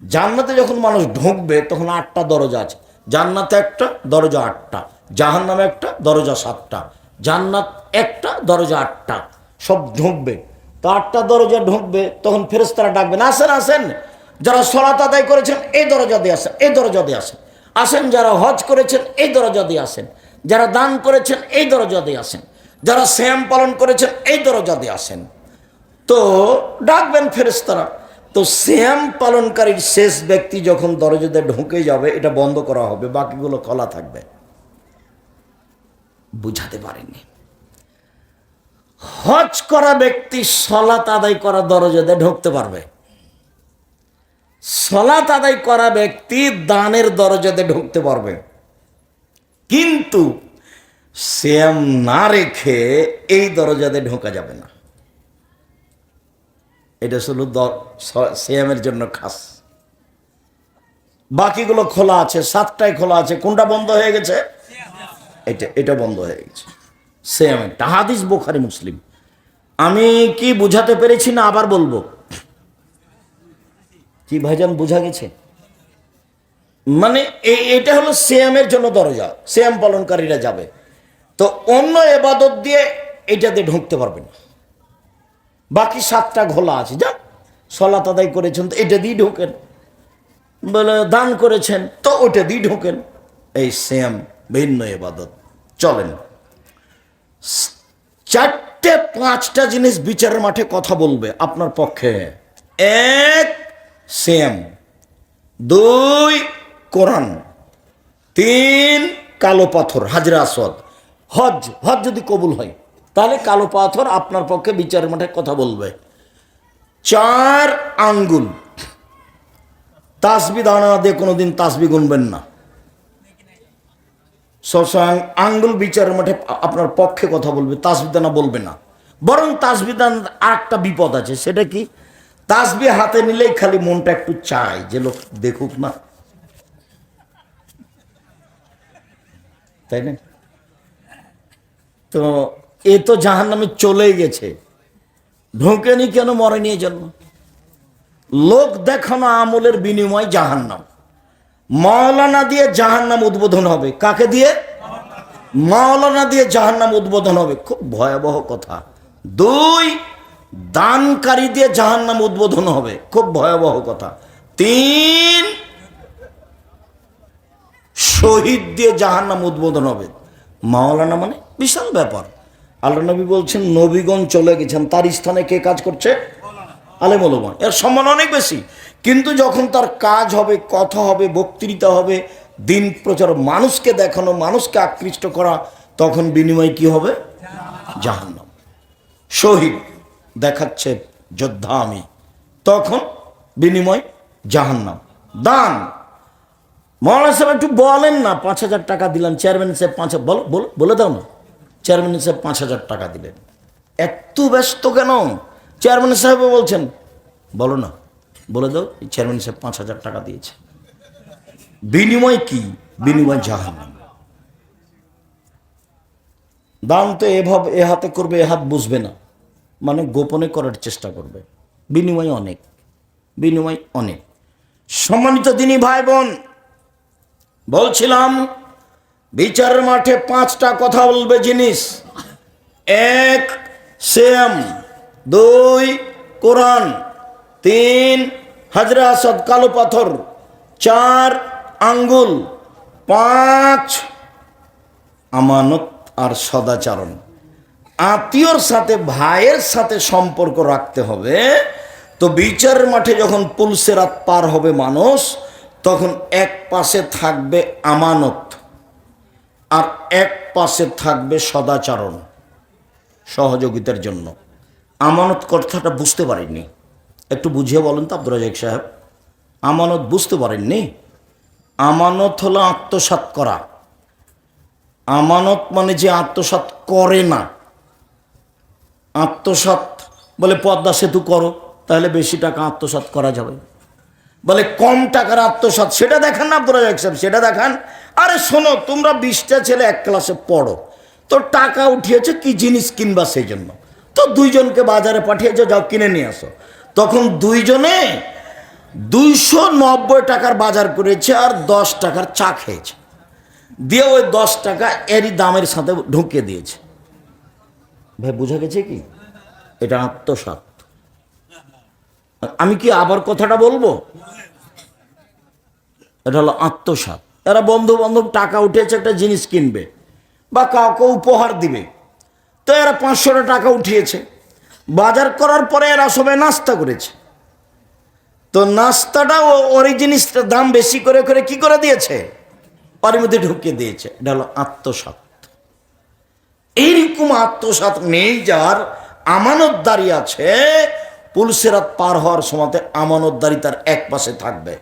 জান্নাতে যখন মানুষ ঢুকবে তখন 8টা দরজা আছে। জান্নাতে একটা, দরজা 8টা। জাহান্নামে একটা, দরজা 7টা। জান্নাত একটা, দরজা 8টা। সব ঢুকবে তো 8টা দরজা ঢুকবে, তখন ফেরেশতারা ডাকবেন, আসেন আসেন, যারা সলাত আদায় করেছেন এই দরজা দিয়ে আসেন, এই দরজা দিয়ে আসেন। আসেন যারা হজ করেছেন এই দরজা দিয়ে আসেন, যারা দান করেছেন এই দরজা দিয়ে আসেন, যারা সিয়াম পালন করেছেন এই দরজা দিয়ে আসেন। তো ডাকবেন ফেরেশতারা। তো সিয়াম পালনকারীর শেষ ব্যক্তি যখন দরজাতে ঢুকে যাবে, এটা বন্ধ করা হবে, বাকিগুলো খোলা থাকবে। বুঝাতে পারেনি। হজ করা ব্যক্তি সলাত আদায় করা দরজাতে ঢুকতে পারবে, সলাত আদায় করা ব্যক্তি দানের দরজাতে ঢুকতে পারবে, কিন্তু সিয়াম না রেখে এই দরজাতে ঢোকা যাবে না। এটা শুধু সিয়ামের জন্য খাস। বাকিগুলো খোলা আছে, 7টায় খোলা আছে। কোনটা বন্ধ হয়ে গেছে? এটা বন্ধ হয়ে গেছে সিয়ামের। হাদিস বুখারী মুসলিম। আমি কি বুঝাতে পেরেছি না আবার বলবো? কি ভাইজান বোঝা গেছে? মানে এটা হলো সিয়ামের জন্য দরজা, সিয়াম পালনকারীরা যাবে। তো অন্য ইবাদত দিয়ে এটাতে ঢুকতে পারবে না। বাকি 7টা খোলা আছে। যান, সলাত আদায় করেছেন তো এটা দিয়ে ঢোকেন, বলে দান করেছেন তো ওটা দিয়ে ঢোকেন। এই সিয়াম ভিন্ন ইবাদত। চলেন 4-5টা জিনিস বিচারের মাঠে কথা বলবে আপনার পক্ষে। 1 সিয়াম, 2 কোরআন, 3 কালো পাথর হাজরে আসওয়াদ। হজ যদি কবুল হয় তাহলে কালো পাথর আপনার পক্ষে বিচারের মাঠে কথা বলবে। 4 আঙ্গুল। তাসবি দানা দিয়ে কোনোদিন তাসবি গুনবেন না, সবসময় আঙ্গুল বিচারের মাঠে আপনার পক্ষে কথা বলবে, তাসবি দানা বলবে না। বরং তাসবি দানা আরেকটা বিপদ আছে, সেটা কি? তাসবি হাতে নিলেই খালি মনটা একটু চায় যে লোক দেখুক না, তাই না? তো এ তো জাহান্নামে চলেই গেছে, ঢোকেনি কেন? মরেনি জন্য। লোক দেখানো আমলের বিনিময় জাহান্নাম। মাওলানা দিয়ে জাহান্নাম উদ্বোধন হবে। কাকে দিয়ে? মাওলানা দিয়ে জাহান্নাম উদ্বোধন হবে। খুব ভয়াবহ কথা। 2 দানকারী দিয়ে জাহান্নাম উদ্বোধন হবে। খুব ভয়াবহ কথা। 3 শহীদ দিয়ে জাহান্নাম উদ্বোধন হবে। মাওলানা মানে বিশাল ব্যাপার। আল্লাহ নবী বলছেন নবীগণ চলে গেছেন, তার স্থানে কে কাজ করছে? আলেম ওলামা। এর সম্মান অনেক বেশি। কিন্তু যখন তার কাজ হবে, কথা হবে, বক্তৃতা হবে, দিন প্রচার, মানুষকে দেখানো, মানুষকে আকৃষ্ট করা, তখন বিনিময় কি হবে? জাহান্নাম। শহীদ দেখাচ্ছে যোদ্ধা আমি, তখন বিনিময় জাহান্নাম। দান, মৌলানা সাহেব একটু বলেন না, 5,000 টাকা দিলাম, চেয়ারম্যান সাহেব বলে দাও না, চেয়ারম্যান সাহেব 5,000 টাকা দিলেন। এত ব্যস্ত কেন? চেয়ারম্যান সাহেব বলছেন, বলো না, বলে দাও চেয়ারম্যান সাহেব 5,000 টাকা দিয়েছে। বিনিময় কি? বিনিময় জাহান্নাম। দান তো এভাবে এ হাতে করবে, এ হাত বুঝবে না, মানে গোপনে করার চেষ্টা করবে। বিনিময় অনেক, বিনিময় অনেক। সম্মানিত দিনী ভাই বোন, বলছিলাম বিচারের মাঠে 5টা কথা বলবে জিনিস। 1 সিয়াম, 2 কোরআন, 3 হাজরে আসওয়াদ কালো পাথর, 4 আঙ্গুল, 5 আমানত আর সদাচরণ। আত্মীয়র সাথে, ভাইয়ের সাথে সম্পর্ক রাখতে হবে, তো বিচারের মাঠে যখন পুলসেরাত পার হবে মানুষ, তখন এক পাশে থাকবে আমানত আর এক পাশে থাকবে সদাচরণ, সহযোগিতার জন্য। আমানত কথাটা বুঝতে পারেননি, একটু বুঝিয়ে বলেন তো আব্দুর রাজ্জাক সাহেব। আমানত বুঝতে পারেননি? আমানত হলো আত্মসাৎ করা। আমানত মানে যে আত্মসাৎ করে না। আত্মসাৎ বলে পদ্মা সেতু করো, তাহলে বেশি টাকা আত্মসাৎ করা যাবে। বলে কম টাকার আত্মসাৎ, সেটা দেখান না আব্দুর রাজ্জাক সাহেব, সেটা দেখান। আরে শোনো, তোমরা 20টা ছেলে এক ক্লাসে পড়ো, তো টাকা উঠিয়েছে কি জিনিস কিনবা, সেই জন্য তো দুইজনকে বাজারে পাঠিয়েছো, যাও কিনে নিয়ে আসো। তখন দুইজনে 290 টাকার বাজার করেছে আর 10 টাকার চা খেয়েছে, দিয়ে ওই 10 টাকা এরই দামের সাথে ঢুকিয়ে দিয়েছে। ভাই বুঝা গেছে কি? এটা আত্মসাৎ। আমি কি আবার কথাটা বলবো? এটা হলো আত্মসাৎ। এরা বন্ধু বান্ধব টাকা উঠিয়েছে, একটা জিনিস কিনবে বা কাউকে উপহার দিবে, তো এরা 500 টাকা উঠিয়েছে। বাজার করার পরে এরা সবাই নাস্তা করেছে, তো নাস্তাটা ওই জিনিসটার দাম বেশি করে করে কি করে দিয়েছে, ওর মধ্যে ঢুকিয়ে দিয়েছে। এটা হলো আত্মসাৎ। এইরকম আত্মসাৎ নেই যার, আমানতদারি আছে। পুলসিরাত পার হওয়ার সময় আমানতদারি তার এক পাশে থাকবে।